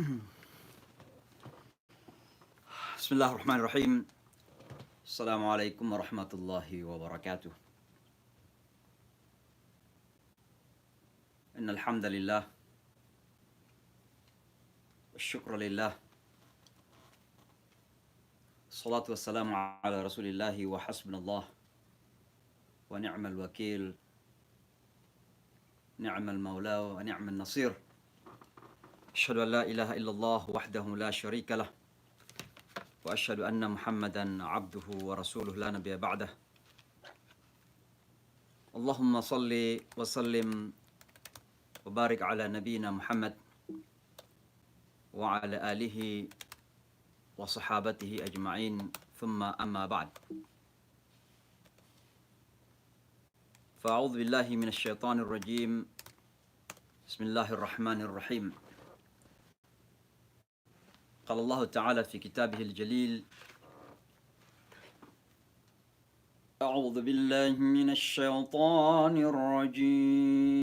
بسم الله الرحمن الرحيم. السلام عليكم ورحمة الله وبركاته. إن الحمد لله والشكر لله، الصلاة والسلام على رسول الله وحسبنا الله ونعم الوكيل، نعم المولى ونعم النصير. أشهد أن لا إله إلا الله وحده لا شريك له، وأشهد أن محمدا عبده ورسوله لا نبي بعده. اللهم صل وسلم وبارك على نبينا محمد وعلى آله وصحابته أجمعين، ثم أما بعد. فأعوذ بالله من الشيطان الرجيم. بسم الله الرحمن الرحيم. قال الله تعالى في كتابه الجليل: أعوذ بالله من الشيطان الرجيم.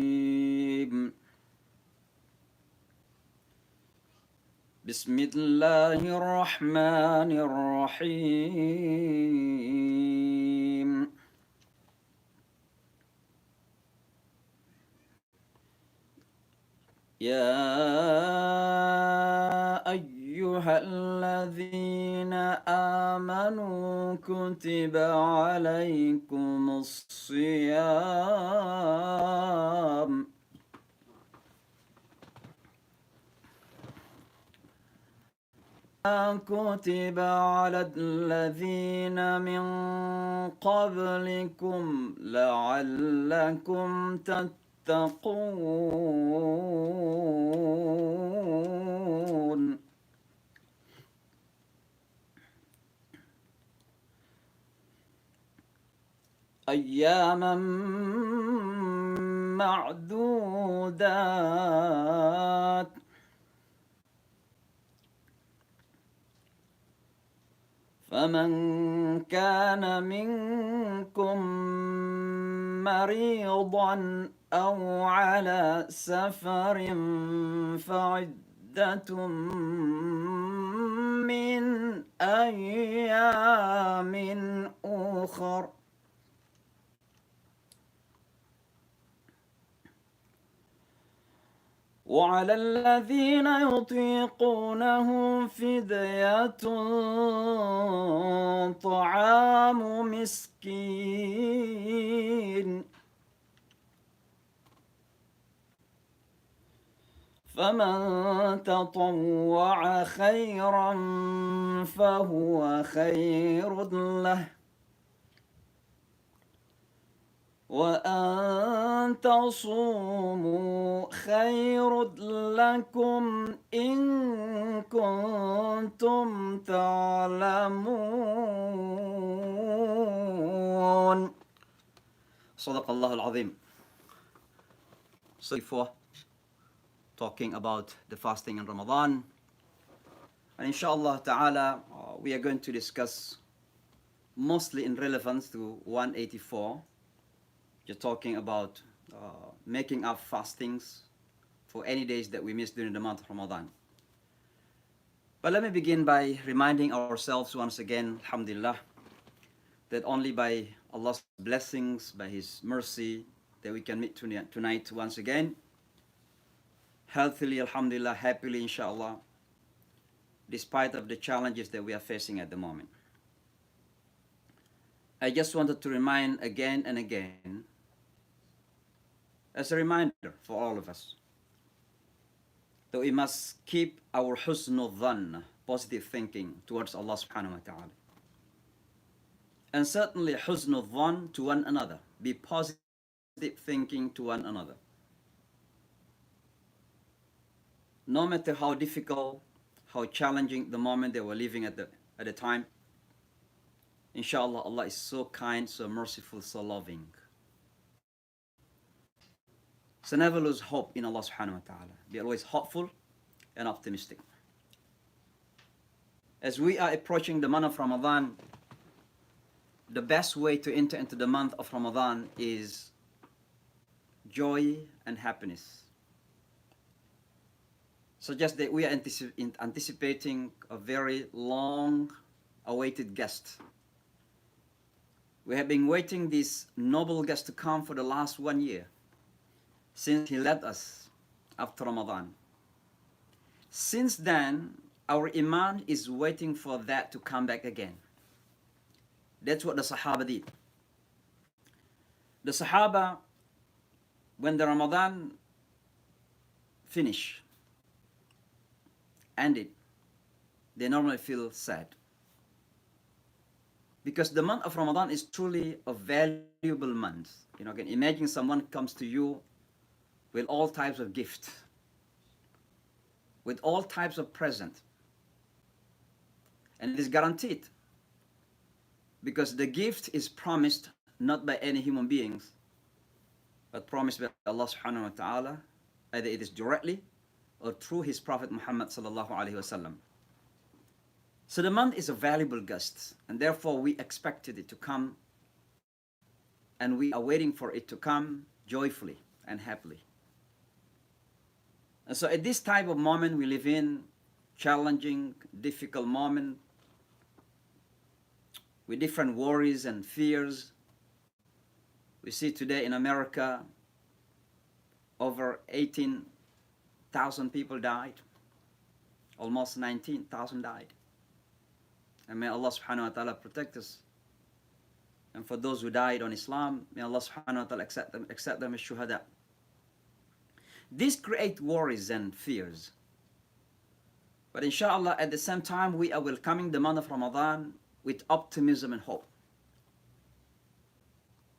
بسم الله الرحمن الرحيم. يا أيها الذين آمنوا كتب عليكم الصيام كتب على الذين من قبلكم لعلكم تتقون. أياما معدودات، فمن كان منكم مريضا أو على سفر فعدة من أيام أخر. وعلى الذين يطيقونه فدية طعام مسكين، فمن تطوع خيرا فهو خير له، وأن تصوموا خير لكم إن كنتم تعلمون. صدق الله العظيم. Before talking about the fasting in Ramadan, and inshallah ta'ala we are going to discuss mostly in relevance to 184. You're talking about making up fastings for any days that we miss during the month of Ramadan. But let me begin by reminding ourselves once again, alhamdulillah, that only by Allah's blessings, by His mercy, that we can meet tonight once again, healthily, alhamdulillah, happily, inshallah, despite of the challenges that we are facing at the moment. I just wanted to remind again and again, as a reminder for all of us, that we must keep our husnul dhann, positive thinking towards Allah subhanahu wa ta'ala. And certainly husnul dhann to one another, be positive thinking to one another. No matter how difficult, how challenging the moment that we're living at the time, inshallah, Allah is so kind, so merciful, so loving. So never lose hope in Allah subhanahu wa ta'ala. Be always hopeful and optimistic. As we are approaching the month of Ramadan, the best way to enter into the month of Ramadan is joy and happiness. suggests that we are anticipating a very long awaited guest. We have been waiting this noble guest to come for the last 1 year since he led us after Ramadan. Since then, our Iman is waiting for that to come back again. That's what the Sahaba did. The Sahaba, when the Ramadan finished, ended, they normally feel sad. Because the month of Ramadan is truly a valuable month. You know, again, imagine someone comes to you with all types of gifts, with all types of present. And it is guaranteed. Because the gift is promised not by any human beings, but promised by Allah subhanahu wa ta'ala, either it is directly or through his Prophet Muhammad sallallahu alaihi wasallam. So the month is a valuable guest, and therefore we expected it to come, and we are waiting for it to come joyfully and happily. And so at this type of moment we live in, challenging, difficult moment, with different worries and fears. We see today in America, over 18,000 people died. Almost 19,000 died. And may Allah subhanahu wa ta'ala protect us. And for those who died on Islam, may Allah subhanahu wa ta'ala accept them as shuhada. This creates worries and fears. But inshallah, at the same time, we are welcoming the month of Ramadan with optimism and hope.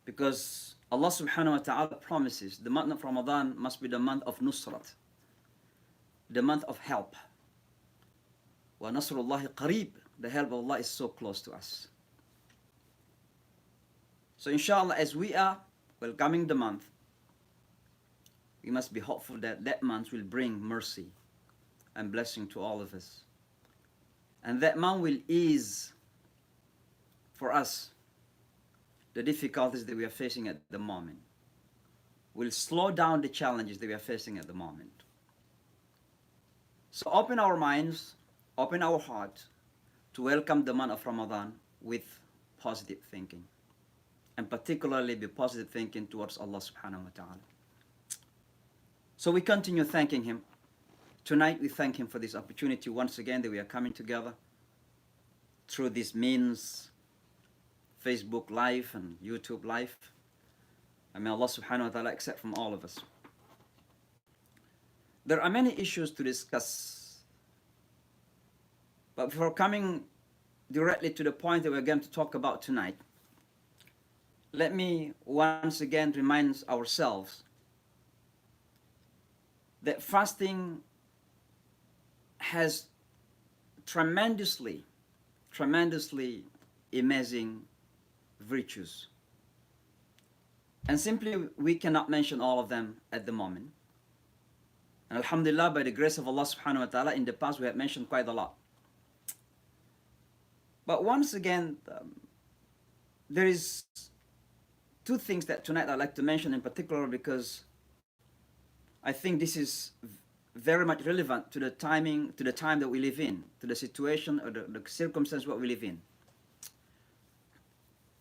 Because Allah subhanahu wa ta'ala promises the month of Ramadan must be the month of Nusrat, the month of help. Wa nasrullahi qareeb, the help of Allah is so close to us. So inshallah, as we are welcoming the month, we must be hopeful that that month will bring mercy and blessing to all of us. And that month will ease for us the difficulties that we are facing at the moment. Will slow down the challenges that we are facing at the moment. So open our minds, open our heart to welcome the month of Ramadan with positive thinking. And particularly be positive thinking towards Allah subhanahu wa ta'ala. So we continue thanking Him. Tonight we thank Him for this opportunity once again that we are coming together through these means, Facebook Live and YouTube Live. And may Allah subhanahu wa ta'ala accept from all of us. There are many issues to discuss. But before coming directly to the point that we're going to talk about tonight, let me once again remind ourselves that fasting has tremendously amazing virtues. And simply, we cannot mention all of them at the moment. And alhamdulillah, by the grace of Allah subhanahu wa ta'ala, in the past we have mentioned quite a lot. But once again, there is two things that tonight I'd like to mention in particular, because I think this is very much relevant to the timing, to the time that we live in, to the situation or the circumstance what we live in.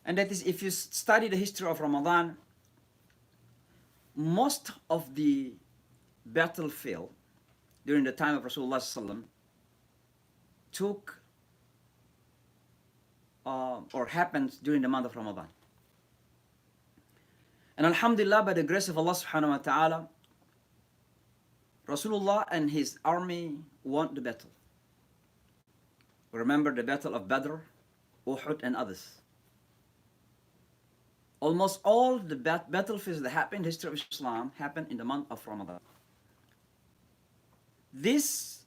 And that is, if you study the history of Ramadan, most of the battlefield during the time of Rasulullah sallam took or happened during the month of Ramadan. And alhamdulillah, by the grace of Allah subhanahu wa ta'ala, Rasulullah and his army won the battle. Remember the battle of Badr, Uhud and others. Almost all the battlefields that happened in the history of Islam happened in the month of Ramadan. This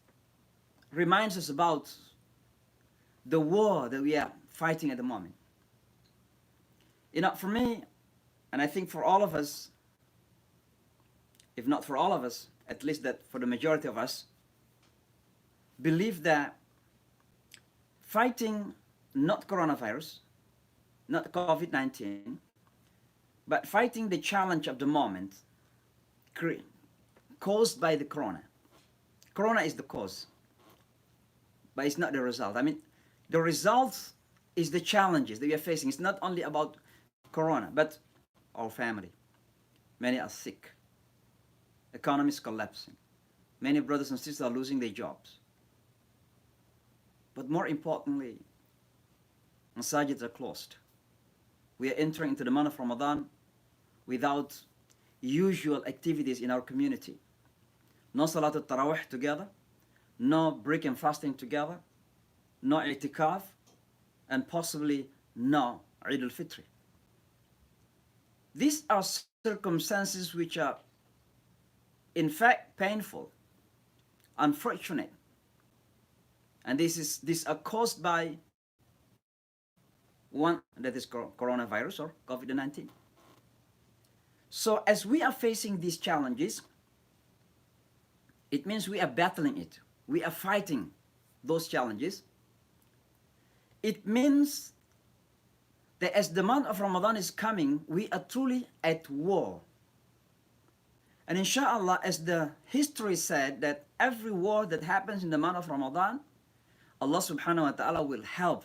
reminds us about the war that we are fighting at the moment. You know, for me, and I think for all of us, if not for all of us, at least that for the majority of us, believe that fighting not coronavirus, not COVID-19, but fighting the challenge of the moment caused by the corona, Corona is the cause, but it's not the result. I mean, the result is the challenges that we are facing. It's not only about Corona, but our family. Many are sick. Economy is collapsing. Many brothers and sisters are losing their jobs. But more importantly, masajids are closed. We are entering into the month of Ramadan without usual activities in our community. No Salat al-Tarawih together, no break and fasting together, no i'tikaf, and possibly no Eid al-Fitr. These are circumstances which are in fact painful, unfortunate, and these are caused by one, that is coronavirus or COVID-19. So as we are facing these challenges, it means we are battling it. We are fighting those challenges. It means that as the month of Ramadan is coming, we are truly at war. And inshallah, as the history said, that every war that happens in the month of Ramadan, Allah subhanahu wa ta'ala will help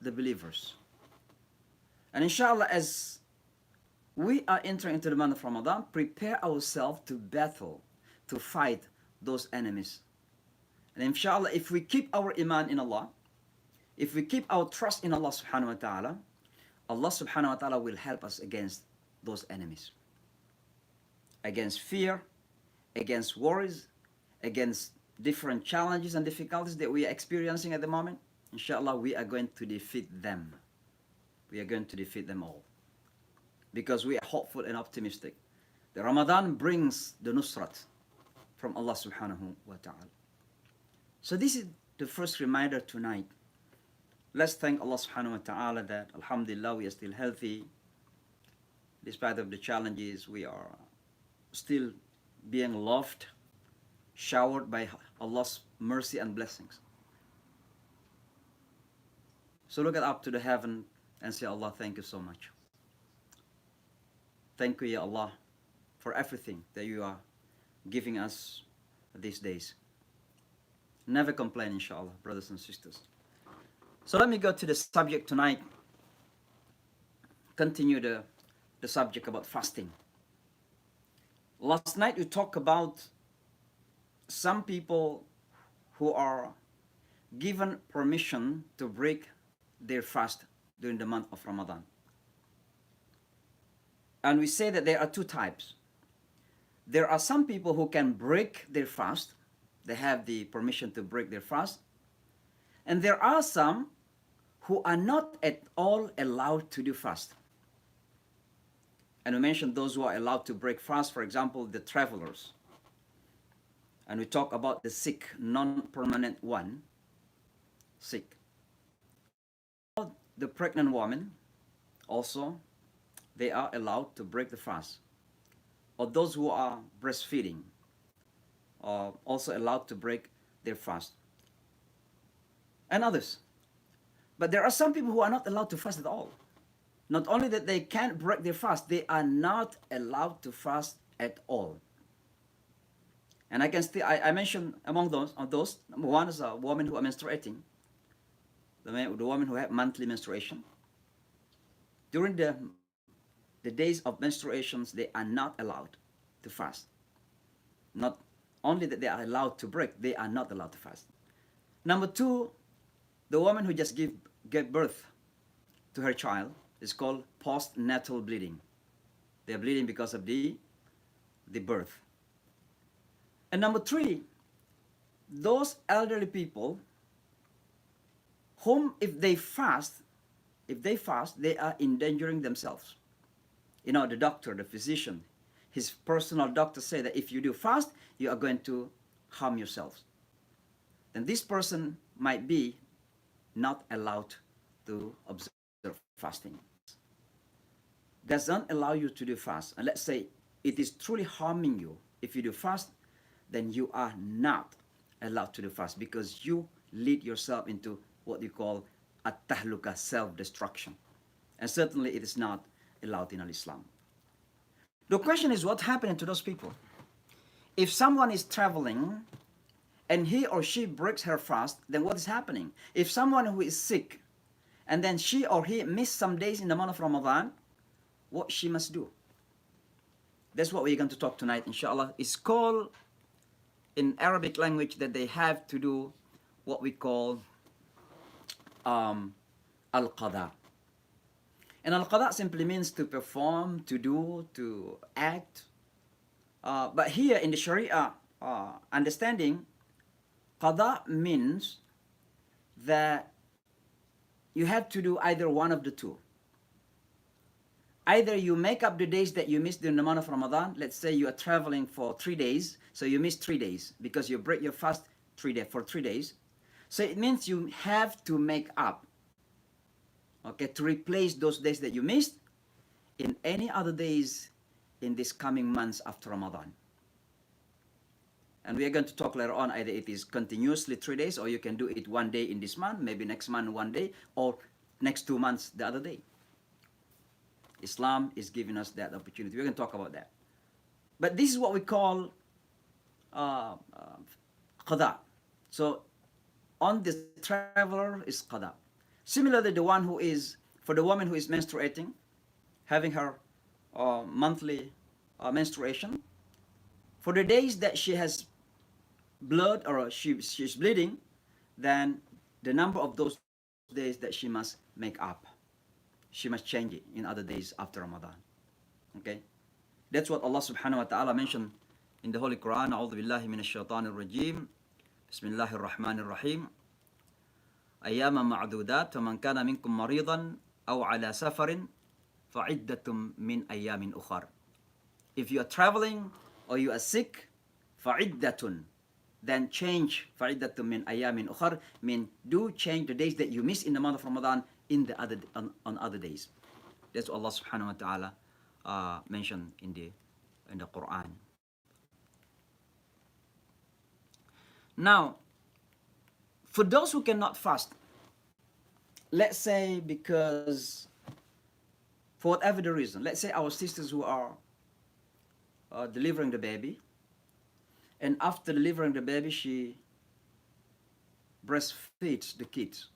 the believers. And inshallah, as we are entering into the month of Ramadan, prepare ourselves to battle, to fight those enemies. And inshallah, if we keep our iman in Allah, if we keep our trust in Allah subhanahu wa ta'ala, Allah subhanahu wa ta'ala will help us against those enemies. Against fear, against worries, against different challenges and difficulties that we are experiencing at the moment. Inshallah, we are going to defeat them. We are going to defeat them all. Because we are hopeful and optimistic. The Ramadan brings the nusrat from Allah subhanahu wa ta'ala. So this is the first reminder tonight. Let's thank Allah subhanahu wa ta'ala that alhamdulillah we are still healthy. Despite of the challenges, we are still being loved, showered by Allah's mercy and blessings. So look up to the heaven and say, Allah, thank you so much. Thank you, Ya Allah, for everything that you are giving us these days. Never complain, inshallah, brothers and sisters. So let me go to the subject tonight. Continue the subject about fasting. Last night we talked about some people who are given permission to break their fast during the month of Ramadan. And we say that there are two types. There are some people who can break their fast. They have the permission to break their fast. And there are some who are not at all allowed to do fast. And we mentioned those who are allowed to break fast, for example, the travelers. And we talk about the sick, non-permanent one, sick. The pregnant woman, also, they are allowed to break the fast. Or those who are breastfeeding are also allowed to break their fast. And others. But there are some people who are not allowed to fast at all. Not only that they can't break their fast, they are not allowed to fast at all. And I mentioned among those, number one is a woman who are menstruating, the woman who have monthly menstruation. During the days of menstruations, they are not allowed to fast. Not only that they are allowed to break, they are not allowed to fast. Number two, the woman who just gave birth to her child is called postnatal bleeding. They are bleeding because of the birth. And number three, those elderly people whom if they fast, they are endangering themselves. You know, the doctor, the physician, his personal doctor say that if you do fast, you are going to harm yourselves. Then this person might be not allowed to observe fasting. Doesn't allow you to do fast. And let's say it is truly harming you. If you do fast, then you are not allowed to do fast because you lead yourself into what you call at-tahluka, self-destruction. And certainly it is not allowed in Islam. The question is, what happened to those people? If someone is traveling and he or she breaks her fast, then what is happening? If someone who is sick and then she or he missed some days in the month of Ramadan, what she must do? That's what we're going to talk tonight, inshallah. It's called in Arabic language that they have to do what we call al-qada. And al-qada simply means to perform, to do, to act. But here in the Sharia understanding, qada means that you have to do either one of the two. Either you make up the days that you missed during the month of Ramadan. Let's say you are traveling for 3 days, so you miss 3 days because you break your fast for 3 days. So it means you have to make up, okay, to replace those days that you missed in any other days in these coming months after Ramadan. And we are going to talk later on, either it is continuously 3 days, or you can do it 1 day in this month, maybe next month 1 day, or next 2 months the other day. Islam is giving us that opportunity. We're going to talk about that. But this is what we call qada. So on the traveler is qada. Similarly, the one who is, for the woman who is menstruating, having her monthly menstruation, for the days that she has blood or she's bleeding, then the number of those days that she must make up. She must change it in other days after Ramadan. Okay? That's what Allah subhanahu wa ta'ala mentioned in the Holy Quran. A'udhu billahi minash shaitanir rajim. Bismillahir rahmanir rahim. Ayyama ma'dudat, faman kana minkum maridan aw ala safarin fa'iddatum min ayyamin ukhar. If you are traveling or you are sick, fa'iddatun, then change fa'iddatun min ayyamin ukhar, mean do change the days that you miss in the month of Ramadan in the other on other days. That's what Allah subhanahu wa ta'ala mentioned in the Quran. Now, for those who cannot fast, let's say because for whatever the reason, let's say our sisters who are delivering the baby, and after delivering the baby she breastfeeds the kids,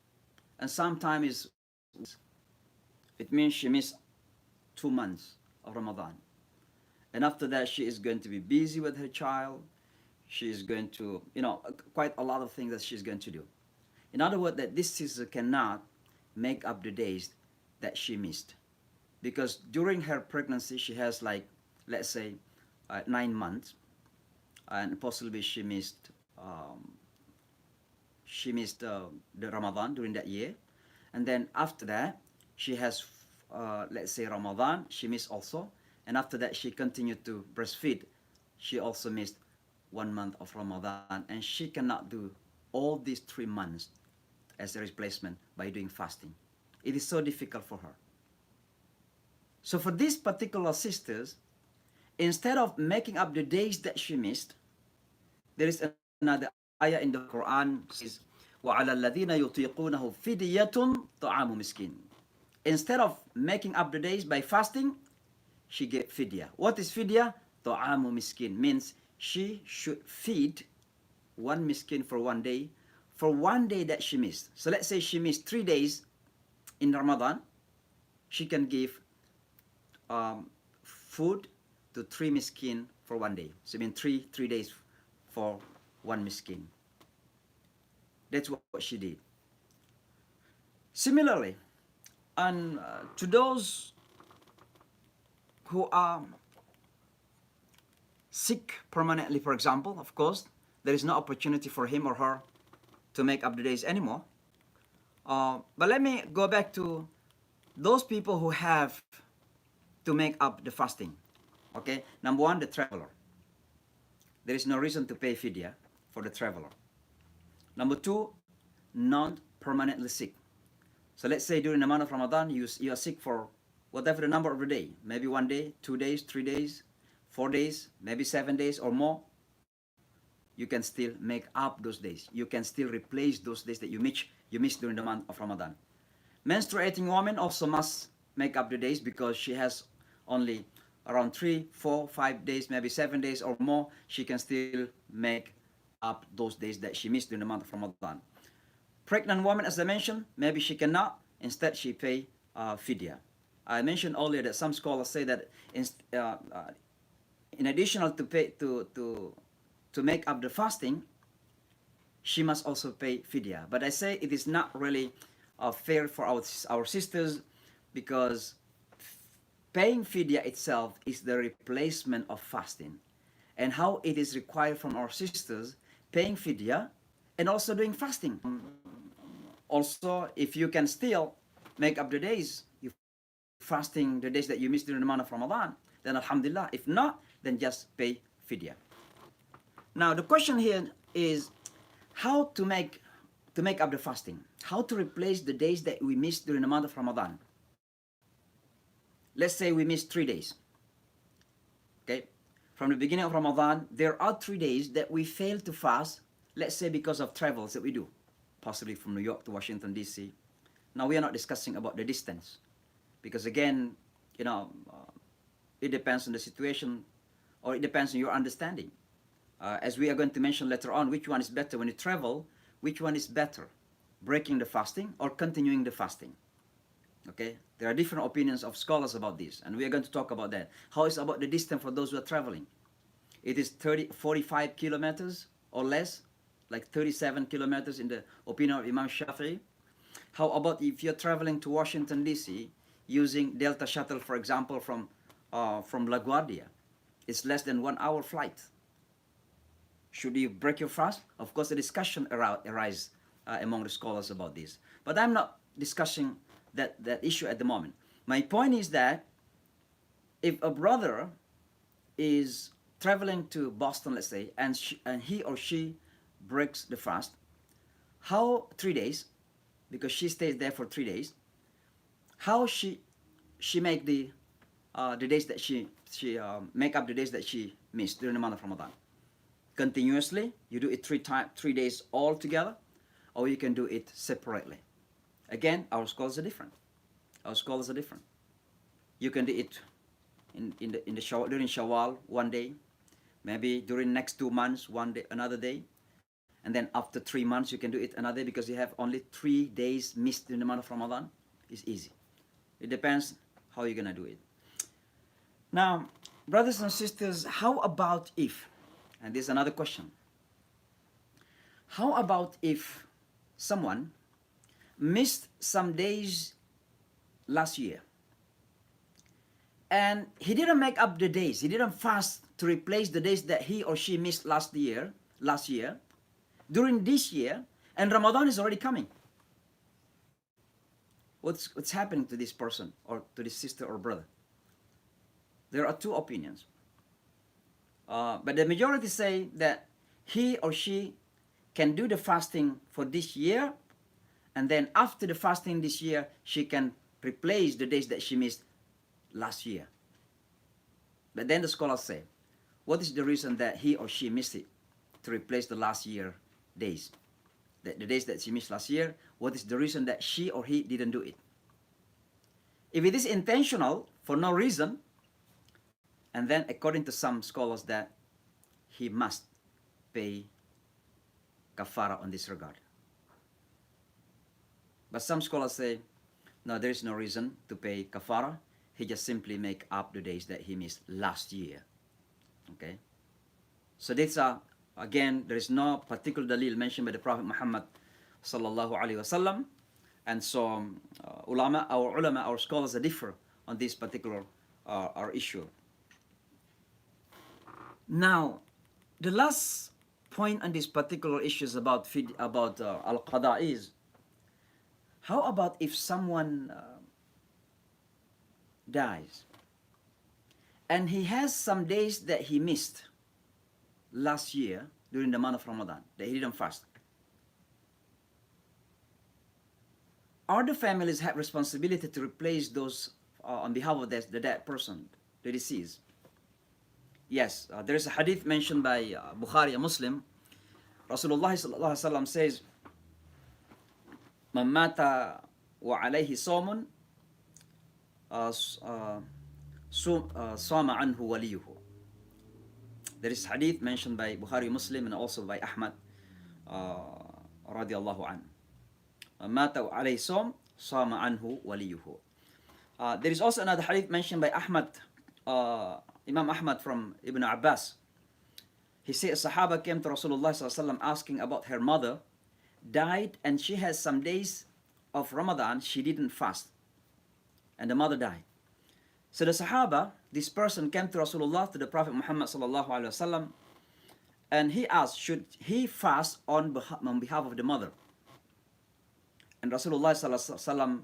and sometimes it means she missed 2 months of Ramadan, and after that she is going to be busy with her child. She is going to, quite a lot of things that she's going to do. In other words, that this sister cannot make up the days that she missed, because during her pregnancy she has, like, let's say 9 months, and possibly she missed the Ramadan during that year, and then after that she has let's say Ramadan she missed also, and after that she continued to breastfeed. She also missed 1 month of Ramadan, and she cannot do all these 3 months as a replacement by doing fasting. It is so difficult for her. So for these particular sisters, instead of making up the days that she missed, there is another ayah in the Quran says, وَعَلَى الَّذِينَ يُطِيقُونَهُ فِدْيَةٌ طَعَامُ مِسْكِينٍ. Instead of making up the days by fasting, she gave fidya. What is fidya? طَعَامُ miskin, means she should feed 1 miskin for 1 day, for 1 day that she missed. So let's say she missed 3 days in Ramadan, she can give food to 3 miskin for 1 day. So I mean 3 days for 1 miskin. That's what she did. Similarly, and to those who are sick permanently, for example, of course, there is no opportunity for him or her to make up the days anymore. But let me go back to those people who have to make up the fasting. Okay, number 1, the traveler. There is no reason to pay fidya for the traveler. Number 2, non-permanently sick. So let's say during the month of Ramadan, you are sick for whatever the number of the day, maybe 1 day, 2 days, 3 days, 4 days, maybe 7 days or more. You can still make up those days. You can still replace those days that you missed during the month of Ramadan. Menstruating woman also must make up the days, because she has only around 3, 4, 5 days, maybe 7 days or more. She can still make up those days that she missed during the month of Ramadan. Pregnant woman, as I mentioned, maybe she cannot. Instead, she pay fidya. I mentioned earlier that some scholars say that in addition to pay to make up the fasting, she must also pay fidya. But I say it is not really fair for our sisters, because paying fidya itself is the replacement of fasting, and how it is required from our sisters paying fidya and also doing fasting. Also, if you can still make up the days, you fasting the days that you missed during the month of Ramadan, then alhamdulillah. If not, then just pay fidya. Now the question here is how to make up the fasting, how to replace the days that we missed during the month of Ramadan. Let's say we missed 3 days. Okay, from the beginning of Ramadan, there are 3 days that we fail to fast. Let's say because of travels that we do, possibly from New York to Washington D.C. Now we are not discussing about the distance, because again, it depends on the situation, or it depends on your understanding. As we are going to mention later on, which one is better when you travel, which one is better, breaking the fasting or continuing the fasting. Okay, there are different opinions of scholars about this, and we are going to talk about that. How is about the distance for those who are traveling? It is 45 kilometers or less, like 37 kilometers in the opinion of Imam Shafi'i. How about if you're traveling to Washington D.C. using Delta Shuttle, for example, from LaGuardia? It's less than 1 hour flight. Should you break your fast? Of course, a discussion arises among the scholars about this. But I'm not discussing that issue at the moment. My point is that if a brother is traveling to Boston, let's say, and he or she breaks the fast, how 3 days, because she stays there for 3 days, how she make the days that she make up the days that she missed during the month of Ramadan? Continuously, you do it 3 days all together, or you can do it separately. Again, our scholars are different. You can do it in the during Shawwal 1 day, maybe during next 2 months 1 day, another day, and then after 3 months you can do it another day, because you have only 3 days missed in the month of Ramadan. It's easy. It depends how you're gonna do it. Now, brothers and sisters, how about if, and this is another question, how about if someone missed some days last year and he didn't make up the days, he didn't fast to replace the days that he or she missed last year during this year, and Ramadan is already coming? What's happening to this person or to this sister or brother? There are two opinions, but the majority say that he or she can do the fasting for this year, and then after the fasting this year, she can replace the days that she missed last year. But then the scholars say, what is the reason that he or she missed it to replace the last year days? The days that she missed last year, what is the reason that she or he didn't do it? If it is intentional, for no reason, and then according to some scholars that he must pay kafara on this regard. But some scholars say, no, there is no reason to pay kafara. He just simply make up the days that he missed last year. Okay? So that's again, there is no particular dalil mentioned by the Prophet Muhammad sallallahu alaihi wasallam, and so our scholars are differ on this particular our issue. Now, the last point on this particular issue is about al-qada is, how about if someone dies and he has some days that he missed last year during the month of Ramadan that he didn't fast? Are the families have responsibility to replace those on behalf of the dead person, the deceased? Yes, there is a hadith mentioned by Bukhari and Muslim. Rasulullah sallallahu alaihi wasallam says, "Man mata wa alayhi sawmun, sama anhu waliyuhu." There is hadith mentioned by Bukhari Muslim and also by Ahmad radiallahu anhu. Mata alayhi som, sama anhu waliyuhu. There is also another hadith mentioned by Ahmad, Imam Ahmad from Ibn Abbas. He said a Sahaba came to Rasulullah sallallahu asking about her mother, died, and she has some days of Ramadan she didn't fast, and the mother died. So the Sahaba, this person came to Rasulullah, to the Prophet Muhammad sallallahu alaihi wasallam, and he asked, should he fast on behalf of the mother? And Rasulullah sallallahu alaihi wasallam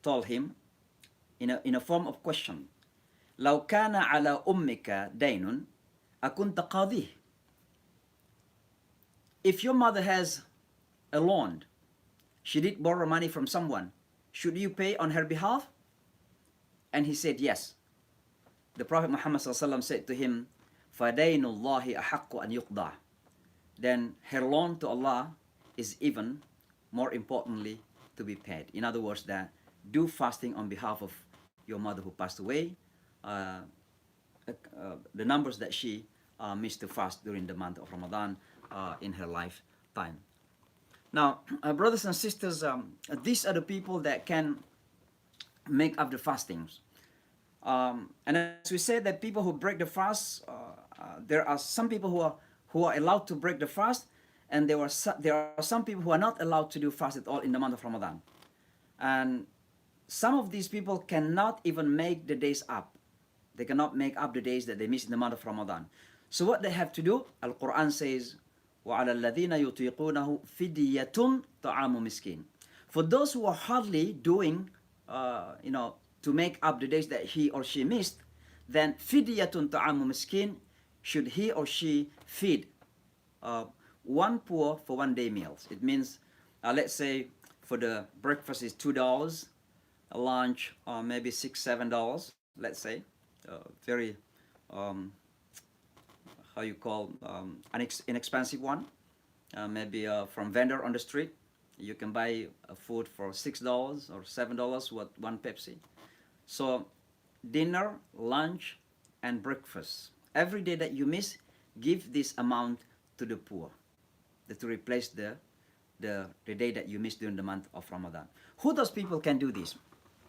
told him in a form of question, لو كان على أمك دين أكنت قاضيه. If your mother has a loan, she did borrow money from someone, should you pay on her behalf? And he said yes. The Prophet Muhammad ﷺ said to him, فَدَيْنُ اللَّهِ أَحَقُّ أَنْ يُقْضَعَ. Then her loan to Allah is even more importantly to be paid. In other words, that do fasting on behalf of your mother who passed away, the numbers that she missed to fast during the month of Ramadan in her lifetime. Now, brothers and sisters, these are the people that can make up the fastings. And as we said, that people who break the fast, there are some people who are allowed to break the fast, and there are some people who are not allowed to do fast at all in the month of Ramadan. And some of these people cannot even make the days up. They cannot make up the days that they miss in the month of Ramadan. So what they have to do, Al-Quran says, وَعَلَى الَّذِينَ يُطِيقُونَهُ فِدِيَّةٌ طَعَامُ مِسْكِينٍ. For those who are hardly doing, to make up the days that he or she missed, then فِدِيَّةٌ طَعَامُ مِسْكِينٍ, should he or she feed one poor for 1 day meals. It means, let's say for the breakfast is $2, a lunch maybe $6, $7, let's say, very how you call inexpensive one, maybe from vendor on the street. You can buy food for $6 or $7 with 1 Pepsi. So dinner, lunch, and breakfast, every day that you miss, give this amount to the poor, to replace the day that you missed during the month of Ramadan. Who those people can do this?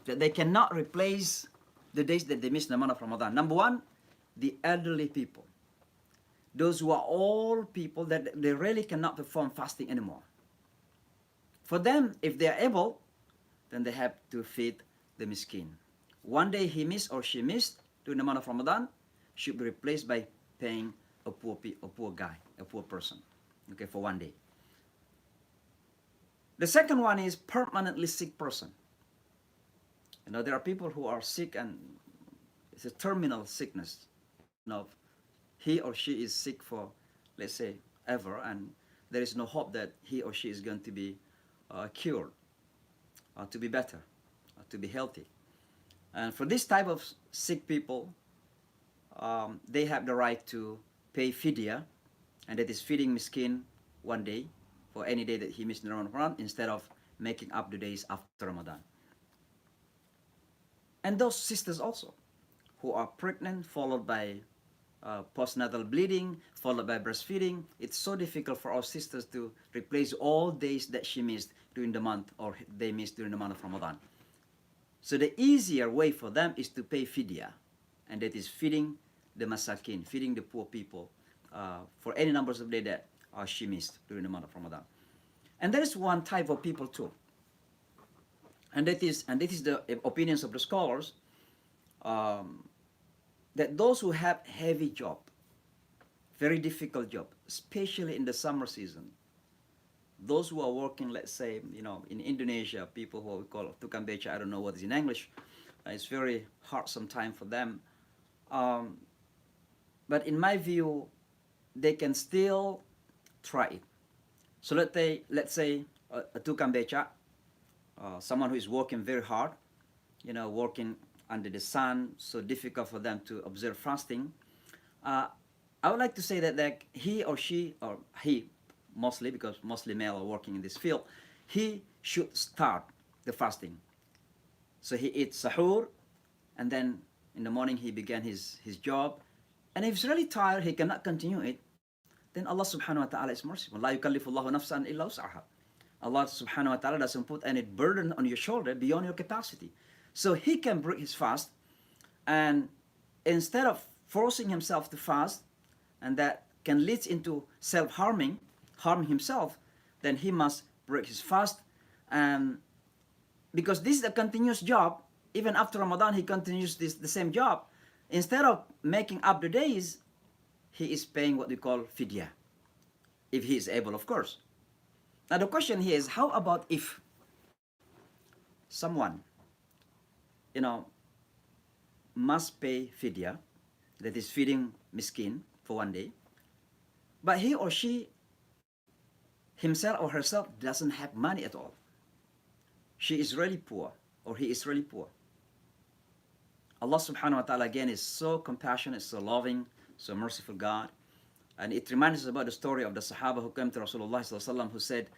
That they cannot replace the days that they missed in the month of Ramadan. Number one, the elderly people. Those who are old people that they really cannot perform fasting anymore. For them, if they are able, then they have to feed the miskin. 1 day he missed or she missed during the month of Ramadan should be replaced by paying a poor guy, a poor person, okay, for 1 day. The second one is permanently sick person. There are people who are sick and it's a terminal sickness. He or she is sick for, let's say, ever, and there is no hope that he or she is going to be cured, to be better, to be healthy. And for this type of sick people, they have the right to pay fidya, and that is feeding miskin 1 day for any day that he missed in Ramadan, instead of making up the days after Ramadan. And those sisters also who are pregnant, followed by postnatal bleeding, followed by breastfeeding. It's so difficult for our sisters to replace all days that she missed during the month, or they missed during the month of Ramadan. So the easier way for them is to pay fidya, and that is feeding the masakin, feeding the poor people for any numbers of days that she missed during the month of Ramadan. And there is one type of people too, and that is the opinions of the scholars, that those who have heavy job, very difficult job, especially in the summer season, those who are working, let's say, in Indonesia, people who we call tukang beca, I don't know what is in English, it's very hard sometimes for them. But in my view, they can still try it. So let's say a tukang beca, someone who is working very hard, working under the sun, so difficult for them to observe fasting. I would like to say that he or she, or he mostly, because mostly male are working in this field, he should start the fasting. So he eats sahur, and then in the morning he began his job. And if he's really tired, he cannot continue it, then Allah subhanahu wa ta'ala is merciful. La yukallifullahu nafsan illa wus'aha. Allah subhanahu wa ta'ala doesn't put any burden on your shoulder beyond your capacity. So he can break his fast, and instead of forcing himself to fast, and that can lead into self-harming, harming himself, then he must break his fast. Because this is a continuous job. Even after Ramadan, he continues the same job. Instead of making up the days, he is paying what we call fidya, if he is able, of course. Now the question here is, how about if someone, must pay fidya, that is feeding miskin for one day, but he or she himself or herself doesn't have money at all. She is really poor, or he is really poor. Allah subhanahu wa ta'ala again is so compassionate, so loving, so merciful God. And it reminds us about the story of the Sahaba who came to Rasulullah sallallahu alaihi wasallam, who said,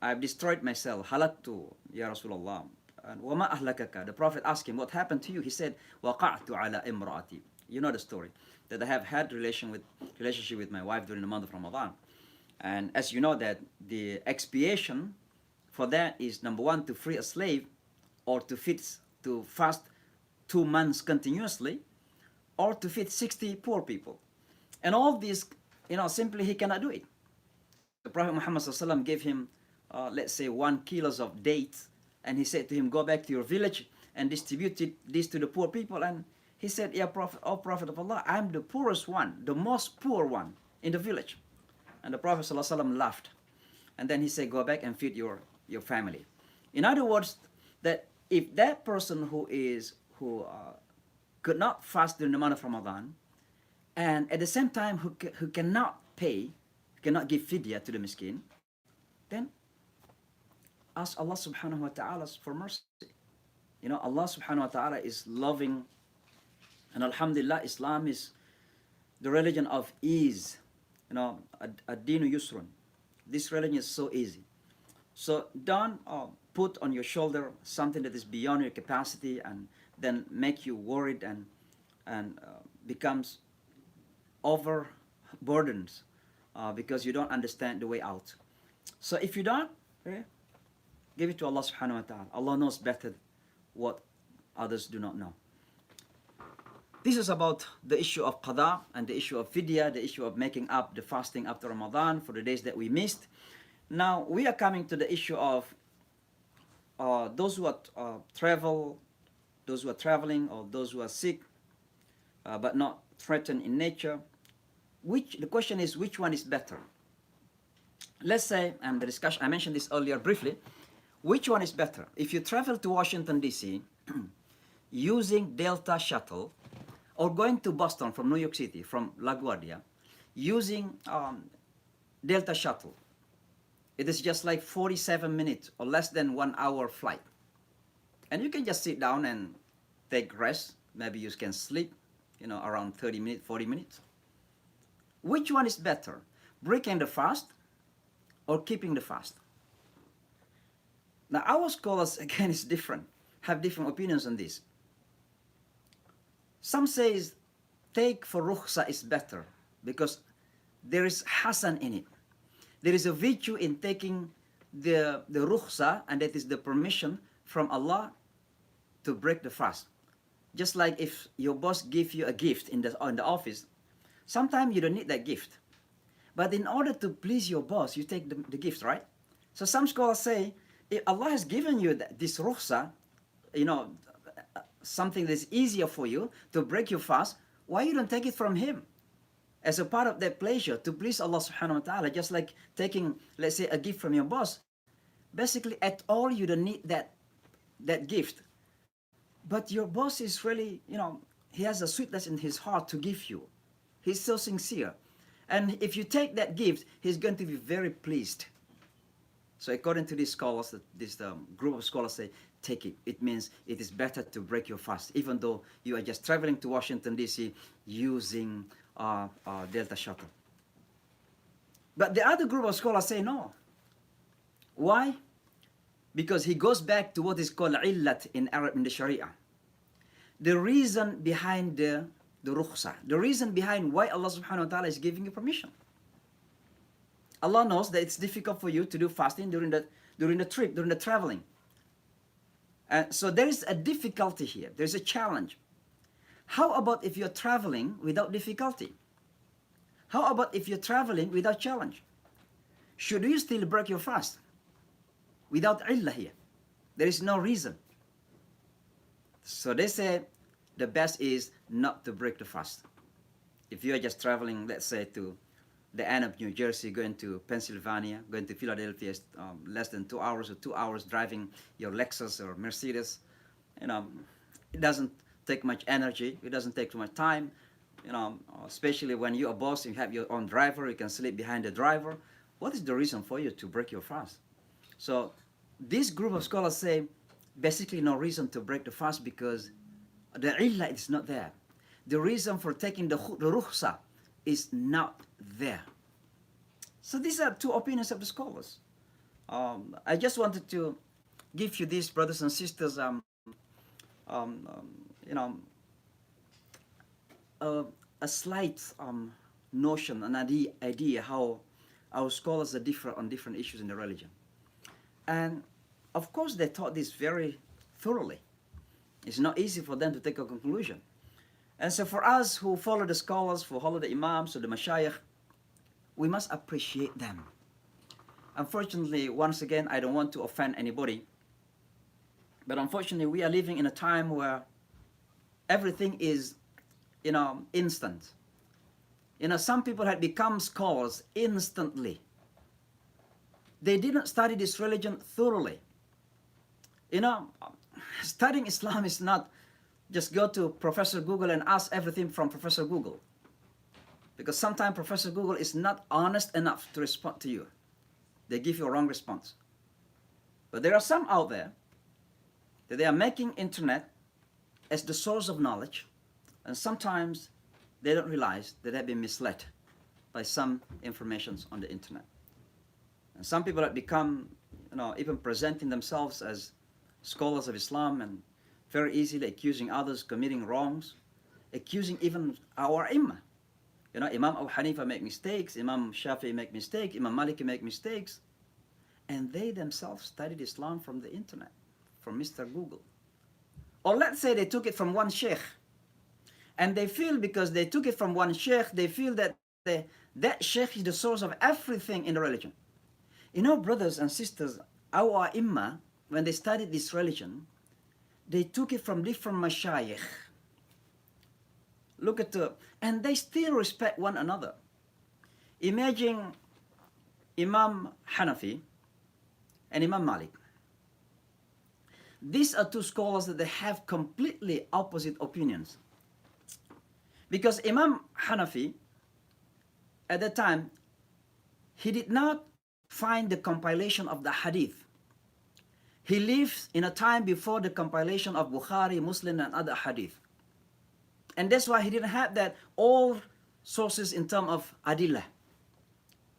I've destroyed myself. Halaktu, ya Rasulullah. And wama ahlakaka. The Prophet asked him, what happened to you? He said, waqa'tu ala imraati. You know the story, that I have had relationship with my wife during the month of Ramadan. And as you know, that the expiation for that is, number one, to free a slave, or to fast 2 months continuously, or to feed 60 poor people. And all this, simply he cannot do it. The Prophet Muhammad ﷺ gave him, let's say, 1 kilo of dates, and he said to him, go back to your village and distribute this to the poor people. And he said, yeah, Prophet, oh Prophet of Allah, I'm the poorest one, the most poor one in the village. And the Prophet ﷺ laughed. And then he said, go back and feed your family. In other words, that if that person who could not fast during the month of Ramadan, and at the same time who cannot pay, cannot give fidya to the miskin, then ask Allah subhanahu wa ta'ala for mercy. Allah subhanahu wa ta'ala is loving, and alhamdulillah, Islam is the religion of ease. Ad-dinu yusrun. This religion is so easy. So don't put on your shoulder something that is beyond your capacity, and then make you worried and becomes overburdened because you don't understand the way out. So if you don't, give it to Allah subhanahu wa ta'ala. Allah knows better what others do not know. This is about the issue of qada and the issue of fidya, the issue of making up the fasting after Ramadan for the days that we missed. Now we are coming to the issue of those who traveling, or those who are sick but not threatened in nature. The question is, which one is better? Let's say, and the discussion, I mentioned this earlier briefly, which one is better? If you travel to Washington DC using Delta shuttle, or going to Boston from New York City, from LaGuardia, using Delta shuttle, it is just like 47 minutes or less than 1 hour flight. And you can just sit down and take rest. Maybe you can sleep, around 30 minutes, 40 minutes. Which one is better? Breaking the fast or keeping the fast? Now our scholars, again, is different, have different opinions on this. Some says take for rukhsa is better because there is hasan in it. There is a virtue in taking the rukhsa, and that is the permission from Allah to break the fast. Just like if your boss gives you a gift in the office, sometimes you don't need that gift. But in order to please your boss, you take the gift, right? So some scholars say, if Allah has given you this rukhsa, something that's easier for you to break your fast, why you don't take it from Him? As a part of that pleasure to please Allah subhanahu wa ta'ala, just like taking, let's say, a gift from your boss. Basically, at all, you don't need that gift. But your boss is really, he has a sweetness in his heart to give you. He's so sincere. And if you take that gift, he's going to be very pleased. So according to these scholars, this group of scholars say, take it. It means it is better to break your fast, even though you are just traveling to Washington, D.C. using Delta shuttle. But the other group of scholars say no. Why? Because he goes back to what is called illat in Arab, in the Sharia. The reason behind the the rukhsa, the reason behind why Allah subhanahu wa ta'ala is giving you permission. Allah knows that it's difficult for you to do fasting during the trip, during the traveling. So there is a difficulty here. There's a challenge. How about if you're traveling without difficulty? How about if you're traveling without challenge? Should you still break your fast? Without illah here. There is no reason. So they say the best is not to break the fast. If you are just traveling, let's say to the end of New Jersey, going to Pennsylvania, going to Philadelphia, less than 2 hours or 2 hours driving your Lexus or Mercedes, it doesn't take much energy. It doesn't take too much time. Especially when you're a boss, you have your own driver, you can sleep behind the driver. What is the reason for you to break your fast? So this group of scholars say basically no reason to break the fast because the illah is not there. The reason for taking the rukhsa is not there. So these are two opinions of the scholars. I just wanted to give you these, brothers and sisters, a slight notion, an idea how our scholars are different on different issues in the religion. And of course they taught this very thoroughly. It's not easy for them to take a conclusion. And so for us who follow the scholars, who follow the imams or the mashayikh, we must appreciate them. Unfortunately, once again, I don't want to offend anybody, but unfortunately we are living in a time where everything is, instant. Some people had become scholars instantly. They didn't study this religion thoroughly. Studying Islam is not just go to Professor Google and ask everything from Professor Google. Because sometimes Professor Google is not honest enough to respond to you. They give you a wrong response. But there are some out there that they are making internet as the source of knowledge, and sometimes they don't realize that they've been misled by some informations on the internet. And some people have become, even presenting themselves as scholars of Islam and very easily accusing others committing wrongs, accusing even our Imam. Imam Abu Hanifa make mistakes, Imam Shafi'i make mistakes, Imam Maliki make mistakes, and they themselves studied Islam from the internet, from Mr. Google. Or let's say they took it from one sheikh, and they feel because they took it from one sheikh, they feel that that sheikh is the source of everything in the religion. Brothers and sisters, our Imam, when they studied this religion, they took it from different mashayikh. And they still respect one another. Imagine Imam Hanafi and Imam Malik. These are two scholars that they have completely opposite opinions. Because Imam Hanafi, at that time, he did not find the compilation of the hadith. He lived in a time before the compilation of Bukhari, Muslim, and other hadith. And that's why he didn't have that all sources in terms of adillah.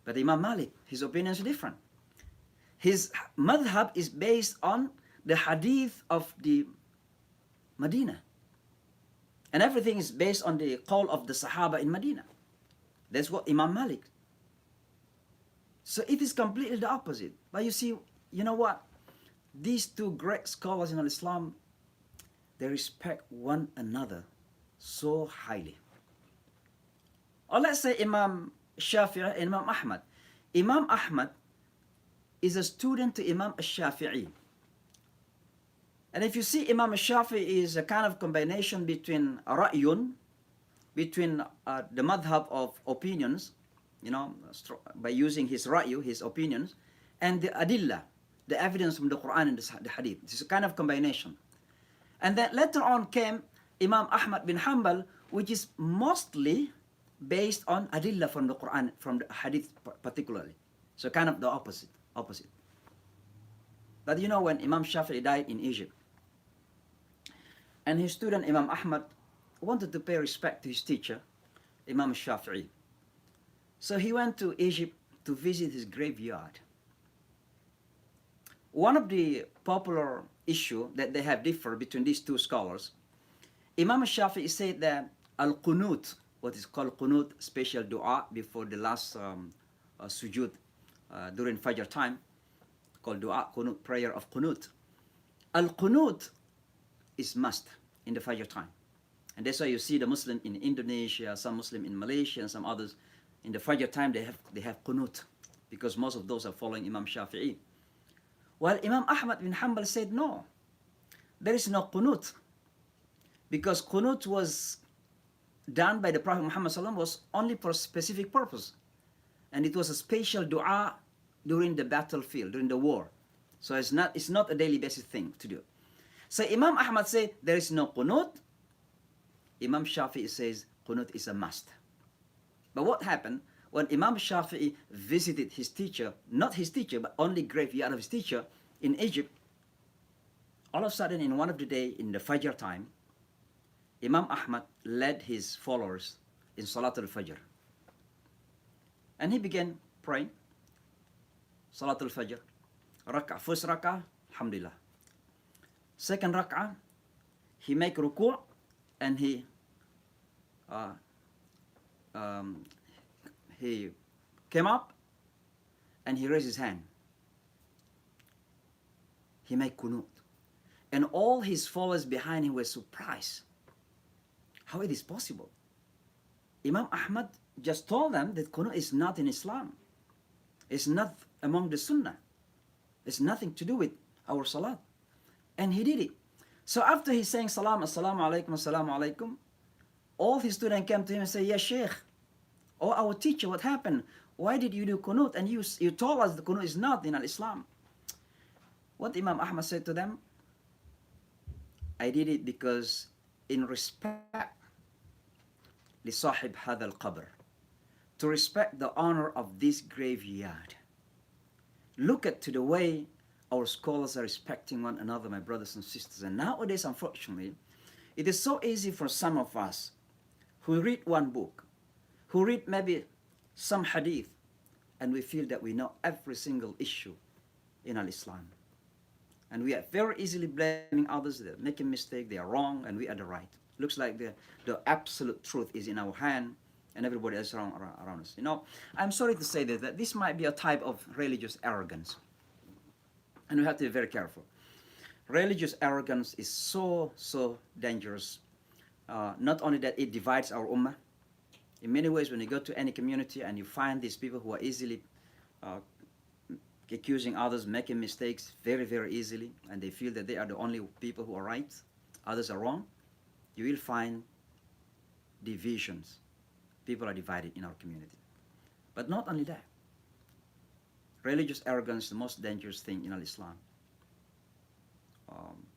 But Imam Malik, his opinion is different. His madhab is based on the hadith of the Medina. And everything is based on the qawl of the Sahaba in Medina. That's what Imam Malik. So it is completely the opposite. But you see, what? These two great scholars in Islam, they respect one another so highly. Or let's say Imam Shafi'i and Imam Ahmad. Imam Ahmad is a student to Imam Shafi'i. And if you see, Imam Shafi'i is a kind of combination between ra'yun, between the madhab of opinions, by using his ra'yu, his opinions, and the adillah, the evidence from the Quran and the hadith. This is a kind of combination. And then later on came Imam Ahmad bin Hanbal, which is mostly based on adillah from the Quran, from the hadith particularly. So kind of the opposite. But when Imam Shafi'i died in Egypt, and his student Imam Ahmad wanted to pay respect to his teacher, Imam Shafi'i. So he went to Egypt to visit his graveyard. One of the popular issue that they have differed between these two scholars, Imam Shafi'i said that Al-Qunut, what is called Qunut, special dua before the last sujud during Fajr time, called dua Qunut, prayer of Qunut. Al-Qunut is must in the Fajr time. And that's why you see the Muslim in Indonesia, some Muslim in Malaysia, and some others, in the Fajr time they have Qunut, because most of those are following Imam Shafi'i. While Imam Ahmad bin Hanbal said no, there is no Qunut, because Qunut was done by the Prophet Muhammad SAW was only for a specific purpose, and it was a special dua during the battlefield, during the war. So it's not a daily basis thing to do. So Imam Ahmad said there is no Qunut. Imam Shafi'i says Qunut is a must. But what happened when Imam Shafi'i visited his teacher, not his teacher, but only graveyard of his teacher in Egypt? All of a sudden, in one of the day, in the Fajr time, Imam Ahmad led his followers in Salatul Fajr. And he began praying Salatul Fajr. First rak'ah, alhamdulillah. Second rak'ah, he make ruku' and he came up and he raised his hand. He made kunut. And all his followers behind him were surprised. How it is possible? Imam Ahmad just told them that kunut is not in Islam. It's not among the Sunnah. It's nothing to do with our salat. And he did it. So after he saying salam, assalamu alaikum, all his students came to him and say, "Ya Sheikh, oh our teacher, what happened? Why did you do kunut? And you told us the kunut is not in Islam." What Imam Ahmad said to them, "I did it because in respect لصاحب هذا القبر, to respect the honor of this graveyard. Look at to the way our scholars are respecting one another, my brothers and sisters. And nowadays, unfortunately, it is so easy for some of us who read one book, who read maybe some hadith, and we feel that we know every single issue in Al-Islam. And we are very easily blaming others. They're making mistake, they are wrong, and we are the right. Looks like the absolute truth is in our hand, and everybody else around us. You know, I'm sorry to say that this might be a type of religious arrogance. And we have to be very careful. Religious arrogance is so dangerous. Not only that it divides our ummah. In many ways, when you go to any community and you find these people who are easily accusing others, making mistakes very, very easily, and they feel that they are the only people who are right, others are wrong, you will find divisions. People are divided in our community. But not only that. Religious arrogance is the most dangerous thing in Islam.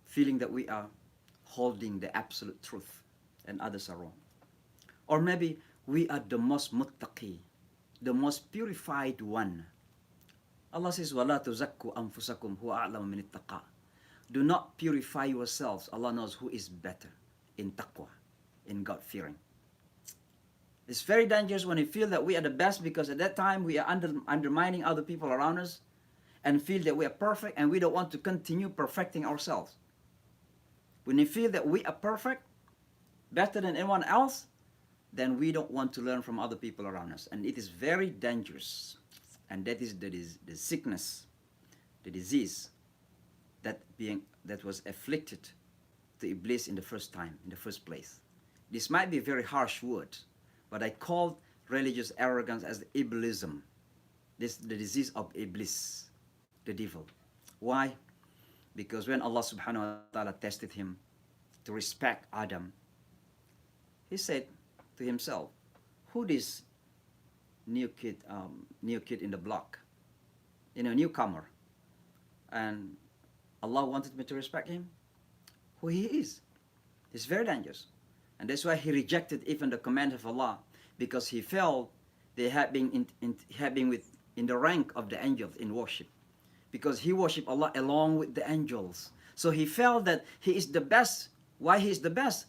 Feeling that we are holding the absolute truth and others are wrong. Or maybe we are the most muttaqi, the most purified one. Allah says, وَلَا تُزَكُّوا أَنفُسَكُمْ هُوَ أَعْلَمُ مِنِ التَّقَى. Do not purify yourselves. Allah knows who is better in taqwa, in God-fearing. It's very dangerous when we feel that we are the best, because at that time we are undermining other people around us and feel that we are perfect and we don't want to continue perfecting ourselves. When we feel that we are perfect, better than anyone else, then we don't want to learn from other people around us. And it is very dangerous. And that is the sickness, the disease that was afflicted to Iblis in the first place. This might be a very harsh word, but I call religious arrogance as the Iblism. This the disease of Iblis, the devil. Why? Because when Allah subhanahu wa ta'ala tested him to respect Adam, he said to himself, who this new kid in the block, newcomer, and Allah wanted me to respect him, who he is. It's very dangerous. And that's why he rejected even the command of Allah, because he felt they had been in the rank of the angels in worship, because he worshiped Allah along with the angels. So he felt that he is the best. Why he is the best?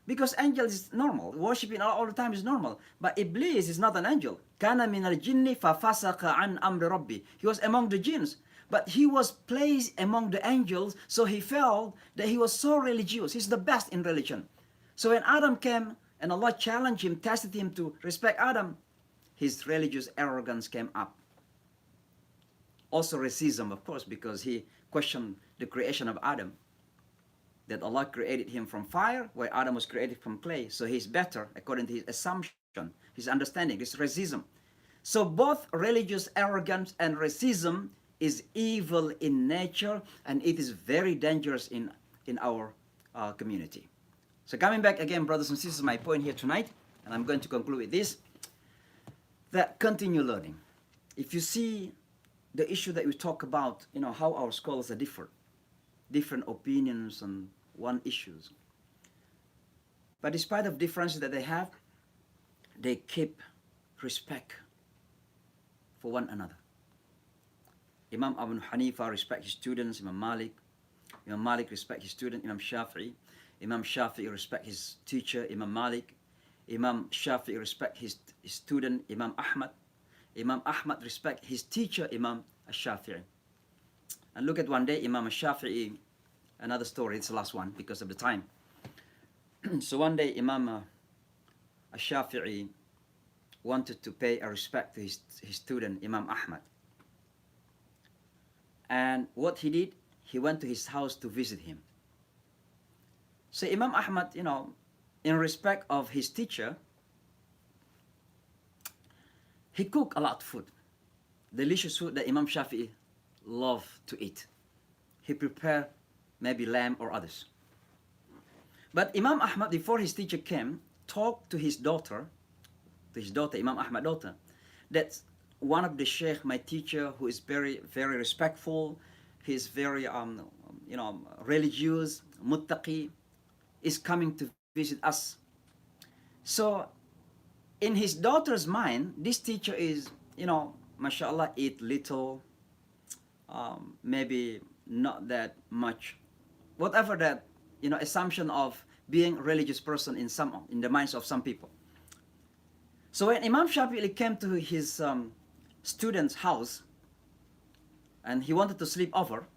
Because angels is normal. Worshipping Allah all the time is normal. But Iblis is not an angel. Kana min al-jinni fafasaqa an amri rabbi. He was among the jinns. But he was placed among the angels, so he felt that he was so religious. He's the best in religion. So when Adam came and Allah challenged him, tested him to respect Adam, his religious arrogance came up. Also racism, of course, because he questioned the creation of Adam, that Allah created him from fire, while Adam was created from clay. So he's better, according to his assumption, his understanding. This racism. So both religious arrogance and racism is evil in nature, and it is very dangerous in our community. So coming back again, brothers and sisters, my point here tonight, and I'm going to conclude with this, that continue learning. If you see the issue that we talk about, how our scholars are different opinions on one issues. But despite of differences that they have, they keep respect for one another. Imam Abu Hanifa respect his students, Imam Malik respect his student, Imam Shafi'i respect his teacher, Imam Malik. Imam Shafi'i respect his student, Imam Ahmad respect his teacher, Imam Shafi'i. And look at one day, Imam Shafi'i, another story, it's the last one because of the time. So one day, Imam Shafi'i wanted to pay a respect to his student, Imam Ahmad. And what he did, he went to his house to visit him. So Imam Ahmad, in respect of his teacher, he cooked a lot of food, delicious food that Imam Shafi'i loved to eat. He prepared maybe lamb or others. But Imam Ahmad, before his teacher came, talked to his daughter, Imam Ahmad's daughter, that one of the sheikh, my teacher, who is very, very respectful, he's very, religious, muttaqi, is coming to visit us. So in his daughter's mind, this teacher is, mashallah, eat little, maybe not that much, whatever that, assumption of being a religious person in the minds of some people. So when Imam Shafi'i came to his student's house and he wanted to sleep over,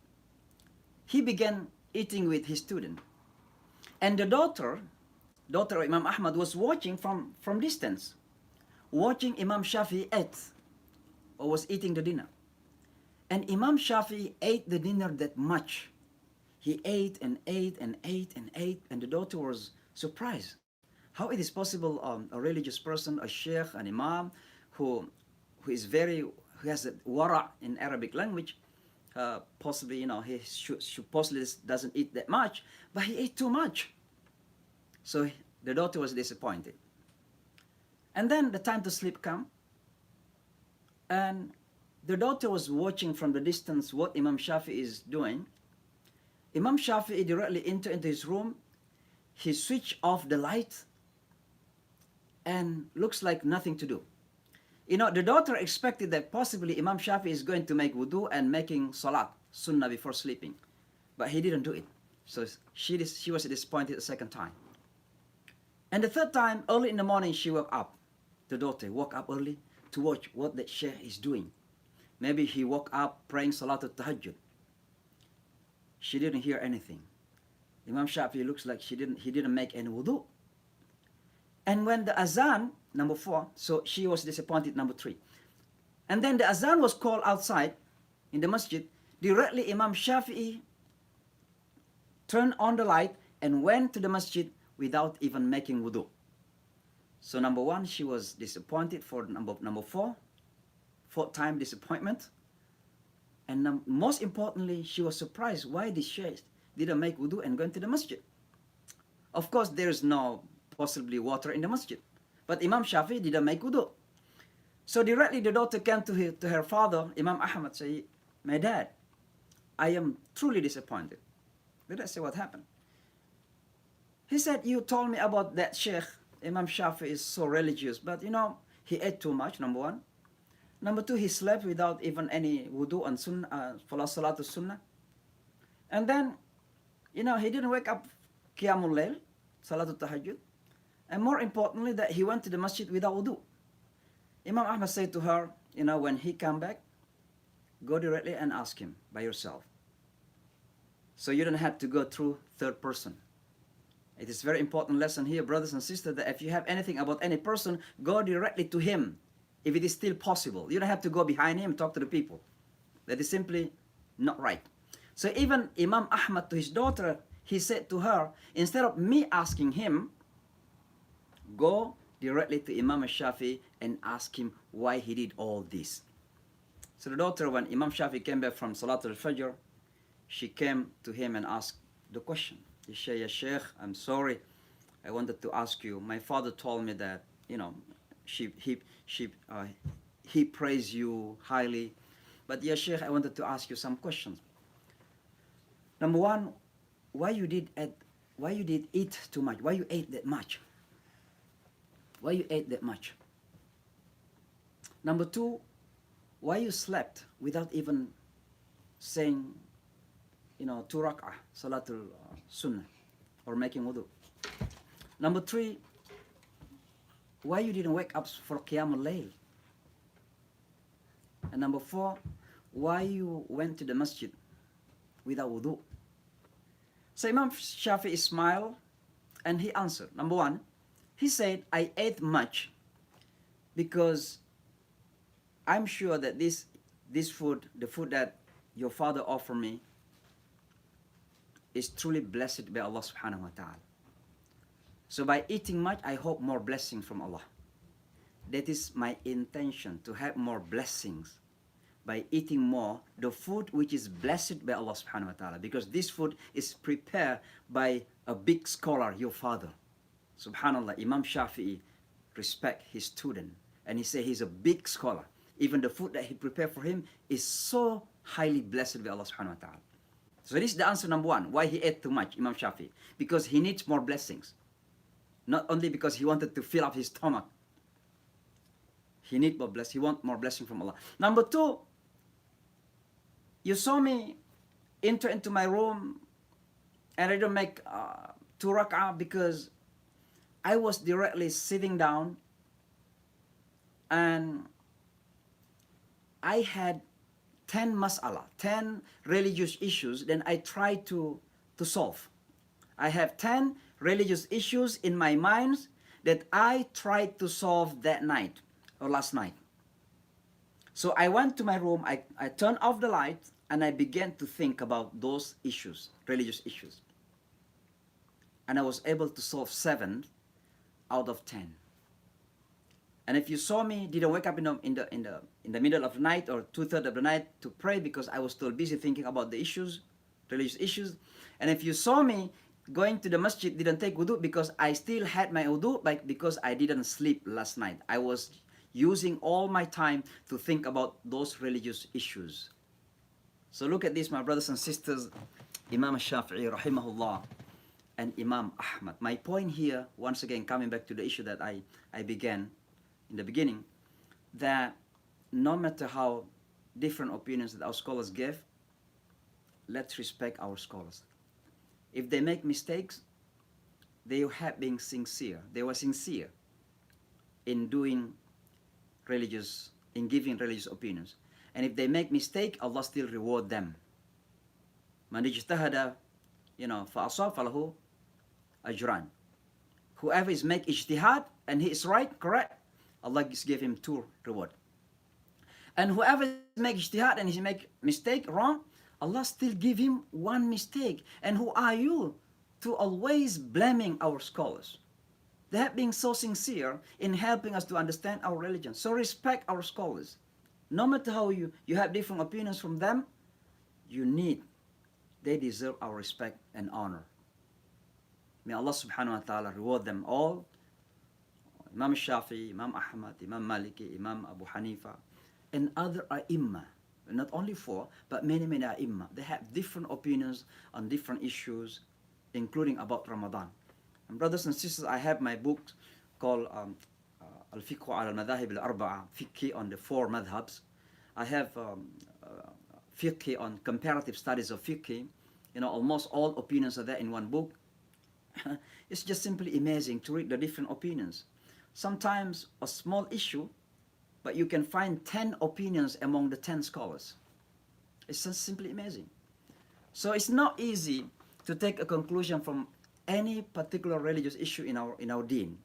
he began eating with his student. And the daughter of Imam Ahmad was watching from distance, watching Imam Shafi'i eat or was eating the dinner. And Imam Shafi'i ate the dinner that much. He ate and ate and ate and ate, and the daughter was surprised. How it is possible a religious person, a sheikh, an imam, who has a wara in Arabic language, possibly, he possibly doesn't eat that much, but he ate too much. So the daughter was disappointed. And then the time to sleep came, and the daughter was watching from the distance what Imam Shafi'i is doing. Imam Shafi'i directly entered into his room. He switched off the light and looks like nothing to do. The daughter expected that possibly Imam Shafi'i is going to make wudu and making salat, sunnah, before sleeping. But he didn't do it. So she was disappointed the second time. And the third time, early in the morning, she woke up. The daughter woke up early to watch what the sheikh is doing. Maybe he woke up praying Salatul Tahajjud. She didn't hear anything. Imam Shafi'i looks like he didn't make any wudu. And when the azan, number 4, so she was disappointed, number 3. And then the azan was called outside in the masjid. Directly Imam Shafi'i turned on the light and went to the masjid without even making wudu. So number 1, she was disappointed for number 4, fourth time disappointment. And most importantly, she was surprised why the sheikh didn't make wudu and go into the masjid. Of course, there is no possibly water in the masjid, but Imam Shafi'i didn't make wudu. So directly the daughter came to her father, Imam Ahmad, say, "My dad, I am truly disappointed." Did I say what happened? He said, "You told me about that sheikh, Imam Shafi'i is so religious, but he ate too much, number 1. Number 2, he slept without even any wudu and sunnah, salatul sunnah. And then, he didn't wake up qiyamul layl, salatul tahajjud. And more importantly, that he went to the masjid without wudu." Imam Ahmad said to her, when he come back, go directly and ask him by yourself. So you don't have to go through third person. It is very important lesson here, brothers and sisters, that if you have anything about any person, go directly to him, if it is still possible. You don't have to go behind him and talk to the people. That is simply not right. So even Imam Ahmad, to his daughter, he said to her, instead of me asking him, go directly to Imam Shafi and ask him why he did all this. So the daughter, when Imam Shafi came back from Salatul Fajr, she came to him and asked the question. He said, Ya Sheikh, I'm sorry. I wanted to ask you. My father told me that, he praised you highly. But Ya Sheikh, I wanted to ask you some questions. Number one, why you did eat too much? Why you ate that much? Why you ate that much? Number two, why you slept without even saying, 2 rak'ah, Salatul Sunnah, or making wudu? Number three, why you didn't wake up for Qiyamul Layl? And number four, why you went to the masjid without wudu? So Imam Shafi'i smiled and he answered. Number one, he said, I ate much because I'm sure that this food, the food that your father offered me, is truly blessed by Allah subhanahu wa ta'ala. So by eating much, I hope more blessings from Allah. That is my intention, to have more blessings by eating more the food which is blessed by Allah subhanahu wa ta'ala, because this food is prepared by a big scholar, your father. Subhanallah, Imam Shafi'i respect his student, and he said he's a big scholar. Even the food that he prepared for him is so highly blessed by Allah subhanahu wa ta'ala. So this is the answer number one, why he ate too much, Imam Shafi'i. Because he needs more blessings. Not only because he wanted to fill up his stomach. He needs more blessing. He wants more blessing from Allah. Number two, you saw me enter into my room and I didn't make 2 rak'ah because I was directly sitting down and I had 10 mas'ala, 10 religious issues, then I tried to solve. I have 10 religious issues in my mind that I tried to solve that night or last night. So I went to my room, I turned off the light, and I began to think about those issues, religious issues. And I was able to solve 7 out of 10. And if you saw me, didn't wake up in the middle of the night or 2/3 of the night to pray because I was still busy thinking about the issues, religious issues. And if you saw me going to the masjid, didn't take wudu because I still had my wudu, because I didn't sleep last night. I was using all my time to think about those religious issues. So look at this, my brothers and sisters, Imam Shafi'i rahimahullah and Imam Ahmad. My point here, once again, coming back to the issue that I began in the beginning, that no matter how different opinions that our scholars give, let's respect our scholars. If they make mistakes, they have been sincere. They were sincere in giving religious opinions. And if they make mistake, Allah still reward them. Man ijtahada, fa'asab falahu ajran. Whoever is make ijtihad and he is right, correct, Allah just give him 2 reward. And whoever make ijtihad and he make mistake, wrong, Allah still give him 1 mistake. And who are you to always blaming our scholars? They have been so sincere in helping us to understand our religion. So respect our scholars. No matter how you have different opinions from them, they deserve our respect and honor. May Allah subhanahu wa ta'ala reward them all. Imam Shafi'i, Imam Ahmad, Imam Maliki, Imam Abu Hanifa, and other ai''imah. Not only 4, but many ai''imah. They have different opinions on different issues, including about Ramadan. And brothers and sisters, I have my book called Al-Fiqh al-Madhahib al-Arba'a, Fiqh on the 4 madhabs. I have Fiqh on comparative studies of Fiqh. Almost all opinions are there in one book. It's just simply amazing to read the different opinions. Sometimes a small issue, but you can find 10 opinions among the 10 scholars. It's just simply amazing. So it's not easy to take a conclusion from any particular religious issue in our deen,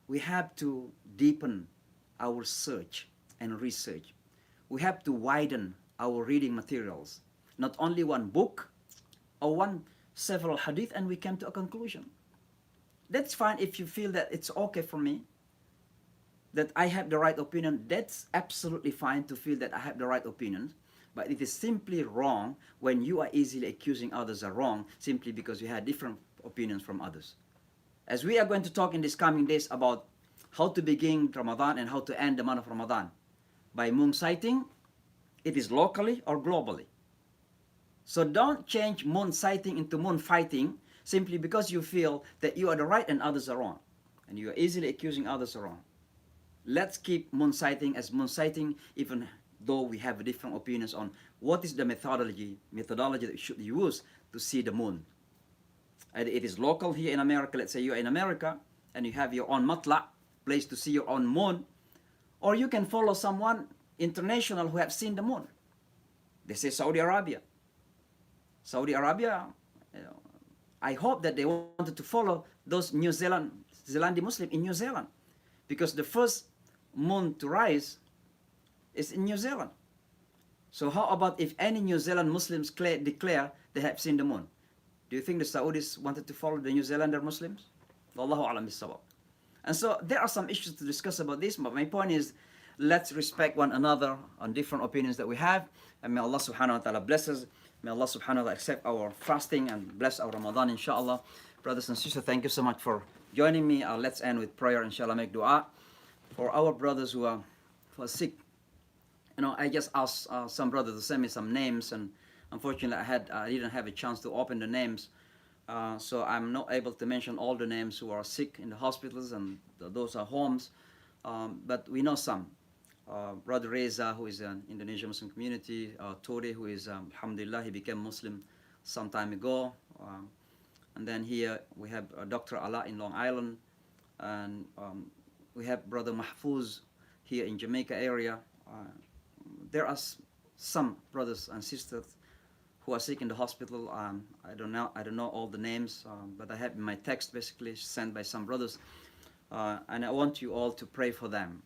we have to deepen our search and research. We have to widen our reading materials. Not only one book or one several hadith and we came to a conclusion. That's fine if you feel that it's okay for me, that I have the right opinion. That's absolutely fine to feel that I have the right opinion. But it is simply wrong when you are easily accusing others are wrong simply because you had different opinions from others. As we are going to talk in these coming days about how to begin Ramadan and how to end the month of Ramadan by moon sighting, it is locally or globally. So don't change moon sighting into moon fighting simply because you feel that you are the right and others are wrong. And you are easily accusing others are wrong. Let's keep moon sighting as moon sighting, even though we have different opinions on what is the methodology that we should use to see the moon. Either it is local here in America, let's say you are in America, and you have your own matla, place to see your own moon, or you can follow someone international who have seen the moon. They say Saudi Arabia. Saudi Arabia, I hope that they wanted to follow those Zealandi Muslim in New Zealand, because the first moon to rise is in New Zealand. So how about if any New Zealand Muslims declare they have seen the moon? Do you think the Saudis wanted to follow the New Zealander Muslims? Wallahu alam bis-sawab. And so there are some issues to discuss about this, but my point is, let's respect one another on different opinions that we have, and may Allah subhanahu wa ta'ala bless us. May Allah subhanahu wa ta'ala accept our fasting and bless our Ramadan, inshallah. Brothers and sisters, thank you so much for joining me. Let's end with prayer, inshallah, make dua for our brothers who are sick. I just asked some brothers to send me some names, and unfortunately I didn't have a chance to open the names. So I'm not able to mention all the names who are sick in the hospitals and those are homes. But we know some. Brother Reza, who is an Indonesian Muslim community, Tori, who is, alhamdulillah, he became Muslim some time ago. And then here we have Dr. Ala in Long Island, and we have Brother Mahfouz here in Jamaica area. There are some brothers and sisters who are sick in the hospital. I don't know all the names, but I have in my text basically sent by some brothers. And I want you all to pray for them.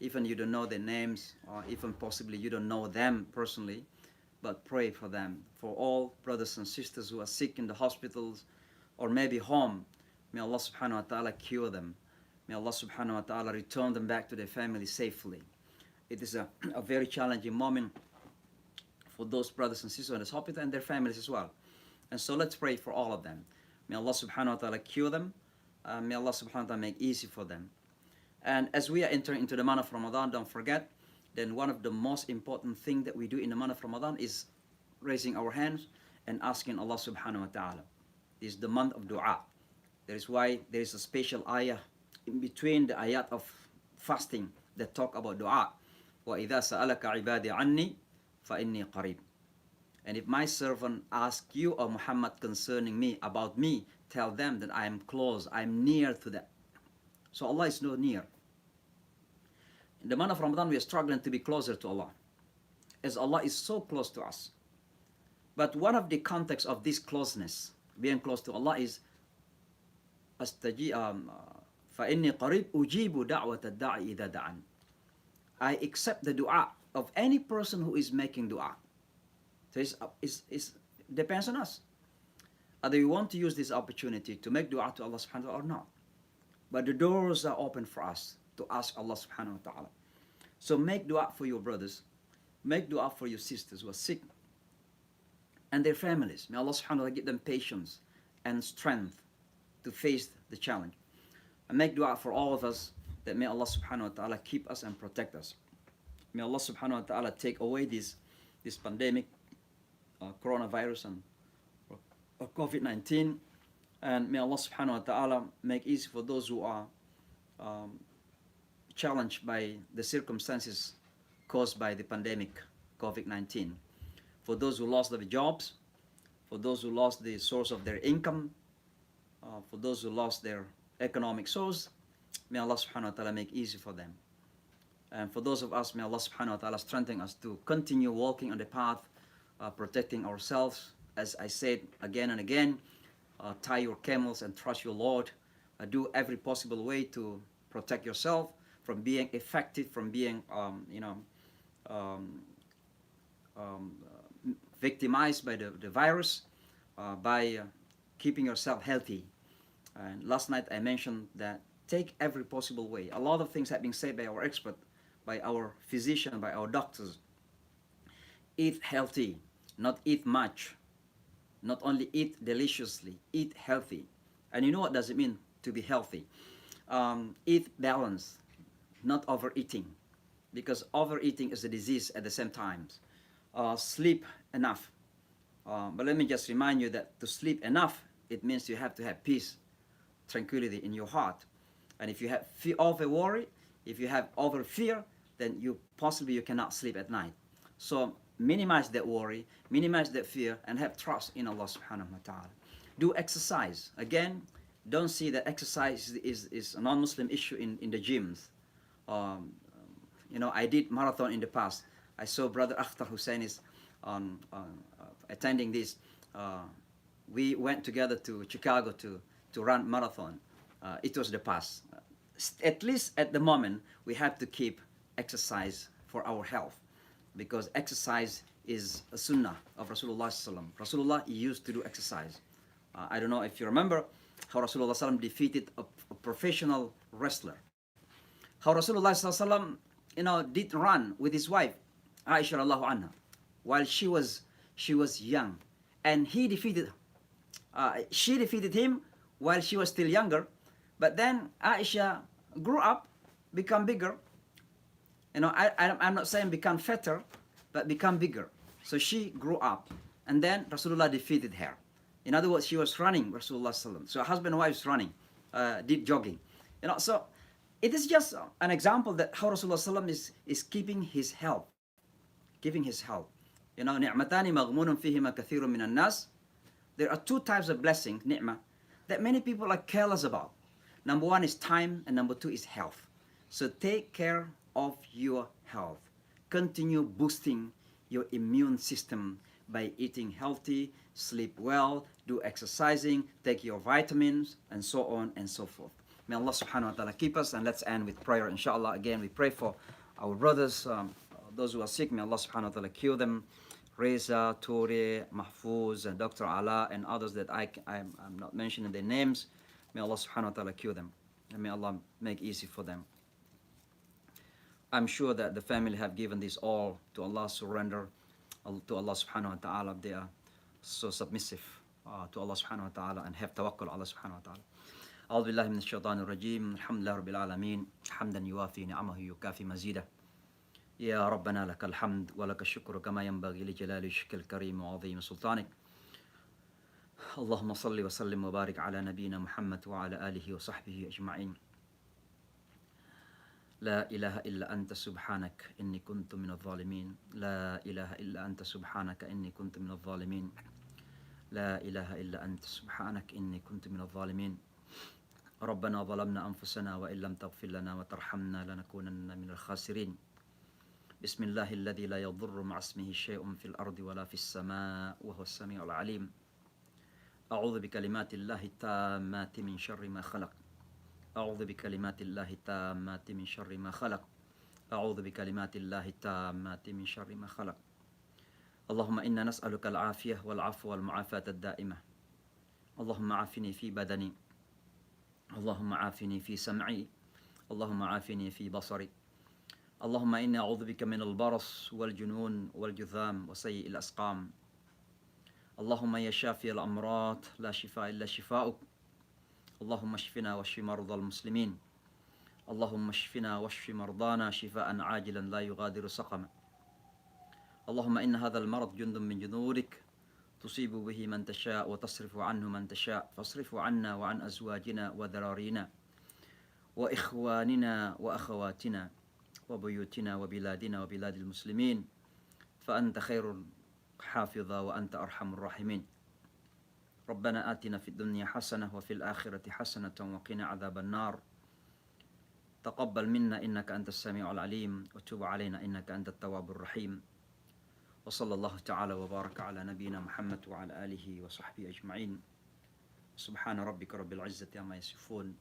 Even you don't know their names, or even possibly you don't know them personally, but pray for them. For all brothers and sisters who are sick in the hospitals or maybe home, may Allah subhanahu wa ta'ala cure them. May Allah subhanahu wa ta'ala return them back to their family safely. It is a very challenging moment for those brothers and sisters in the hospital and their families as well. And so let's pray for all of them. May Allah subhanahu wa ta'ala cure them. May Allah subhanahu wa ta'ala make easy for them. And as we are entering into the month of Ramadan, don't forget, then one of the most important things that we do in the month of Ramadan is raising our hands and asking Allah subhanahu wa ta'ala. This is the month of dua. That is why there is a special ayah in between the ayat of fasting that talk about dua. وَإِذَا سَأَلَكَ عِبَادِي عَنِّي فَإِنِّي قَرِيبٌ. And if my servant asks you, O Muhammad, concerning me, about me, tell them that I am close, I am near to them. So Allah is not near. In the month of Ramadan, we are struggling to be closer to Allah, as Allah is so close to us. But one of the contexts of this closeness, being close to Allah, is فَإِنِّي قَرِيبٌ أُجِيبُ دَعْوَةَ الدَّاعِ إِذَا دَعَنِ. I accept the dua of any person who is making dua. So it depends on us. Either we want to use this opportunity to make dua to Allah subhanahu wa ta'ala or not. But the doors are open for us to ask Allah subhanahu wa ta'ala. So make dua for your brothers. Make dua for your sisters who are sick and their families. May Allah subhanahu wa ta'ala give them patience and strength to face the challenge. And make dua for all of us that may Allah subhanahu wa ta'ala keep us and protect us. May Allah subhanahu wa ta'ala take away this pandemic, coronavirus and COVID-19. And may Allah subhanahu wa ta'ala make easy for those who are challenged by the circumstances caused by the pandemic, COVID-19. For those who lost their jobs, for those who lost the source of their income, for those who lost their economic source, may Allah subhanahu wa ta'ala make easy for them. And for those of us, may Allah subhanahu wa ta'ala strengthen us to continue walking on the path, protecting ourselves. As I said again and again, tie your camels and trust your Lord. Do every possible way to protect yourself from being affected, from being, um, um, victimized by the virus, by keeping yourself healthy. And last night I mentioned that take every possible way. A lot of things have been said by our expert, by our physician, by our doctors. Eat healthy, not eat much. Not only eat deliciously, eat healthy. And you know what does it mean to be healthy? Eat balanced, not overeating, because overeating is a disease at the same time. Sleep enough. But let me just remind you that to sleep enough, it means you have to have peace, tranquility in your heart. And if you have over worry, if you have over fear, then you cannot sleep at night. So minimize that worry, minimize that fear, and have trust in Allah subhanahu wa ta'ala. Do exercise. Again, don't see that exercise is a non-Muslim issue in the gyms. I did marathon in the past. I saw Brother Akhtar Hussein is attending this. We went together to Chicago to run marathon. It was the past. At least at the moment, we have to keep exercise for our health, because exercise is a sunnah of Rasulullah sallam. Rasulullah used to do exercise. I don't know if you remember how Rasulullah sallam defeated a professional wrestler. How Rasulullah sallam, did run with his wife, Aisha radiallahu anha, while she was young, and she defeated him while she was still younger. But then Aisha grew up, become bigger. I'm not saying become fatter, but become bigger. So she grew up, and then Rasulullah defeated her. In other words, she was running Rasulullah sallam. So husband and wife running, did jogging. So it is just an example that how Rasulullah sallam is keeping his health, giving his health. نعمتان مغمون فيهما كثير من الناس. There are two types of blessing, ni'mah, that many people are careless about. Number one is time, and number two is health. So take care of your health. Continue boosting your immune system by eating healthy, sleep well, do exercising, take your vitamins, and so on and so forth. May Allah subhanahu wa ta'ala keep us, and let's end with prayer. Inshallah, again, we pray for our brothers, those who are sick. May Allah subhanahu wa ta'ala cure them. Reza, Tori, Mahfouz, and Dr. Ala, and others that I'm not mentioning their names. May Allah subhanahu wa ta'ala cure them, and may Allah make easy for them. I'm sure that the family have given this all to Allah, surrender to Allah subhanahu wa ta'ala. They are so submissive to Allah subhanahu wa ta'ala and have tawakkul Allah subhanahu wa ta'ala. أعوذ بالله من الشيطان الرجيم الحمد لله رب العالمين حمدا يوافي نعمه يكافي مزيده يا ربنا لك الحمد ولك الشكر كما ينبغي لجلال وجهك الكريم وعظيم سلطانك اللهم صل وسلم وبارك على نبينا محمد وعلى آله وصحبه أجمعين لا إله إلا أنت سبحانك إني كنت من الظالمين لا إله إلا أنت سبحانك إني كنت من الظالمين لا إله إلا أنت سبحانك إني كنت من الظالمين ربنا ظلمنا أنفسنا وإن لم تغفر لنا وترحمنا لنكونن من الخاسرين بسم الله الذي لا يضر مع اسمه شيء في الأرض ولا في السماء وهو السميع العليم أعوذ بكلمات الله التامات من شر ما خلق أعوذ بكلمات الله التامات من شر ما خلق أعوذ بكلمات الله التامات من شر ما خلق اللهم إنا نسألك العافية والعفو والمعافاة الدائمة اللهم عافني في بدني اللهم عافني في سمعي اللهم عافني في بصري اللهم إني أعوذ بك من البرص والجنون والجذام وسيء الأسقام اللهم يا شافي الأمراض لا شفاء إلا شفاؤك اللهم اشفنا واشف مرضى المسلمين اللهم اشفنا واشف مرضانا شفاء عاجلا لا يغادر سقما اللهم إن هذا المرض جند من جنودك تصيب به من تشاء وتصرف عنه من تشاء فاصرف عنا وعن أزواجنا وذرارينا وإخواننا وأخواتنا وبيوتنا وبلادنا وبلاد المسلمين فأنت خير حافظا وأنت أرحم الراحمين ربنا آتنا في الدنيا حسنة وفي الآخرة حسنة وقنا عذاب النار تقبل منا إنك أنت السميع العليم وتب علينا إنك أنت التواب الرحيم وصلى الله تعالى وبارك على نبينا محمد وعلى آله وصحبه أجمعين سبحان ربك رب العزة عما يصفون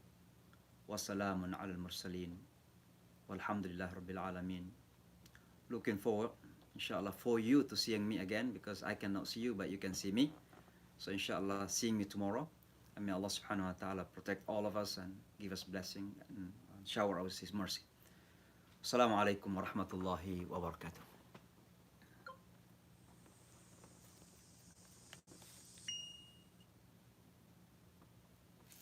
وسلام على المرسلين والحمد لله رب العالمين. Looking forward, inshallah, for you to seeing me again, because I cannot see you, but you can see me. So inshallah, seeing you tomorrow. And may Allah subhanahu wa ta'ala protect all of us and give us blessing and shower us His mercy. Assalamu alaikum wa rahmatullahi wa barakatuh.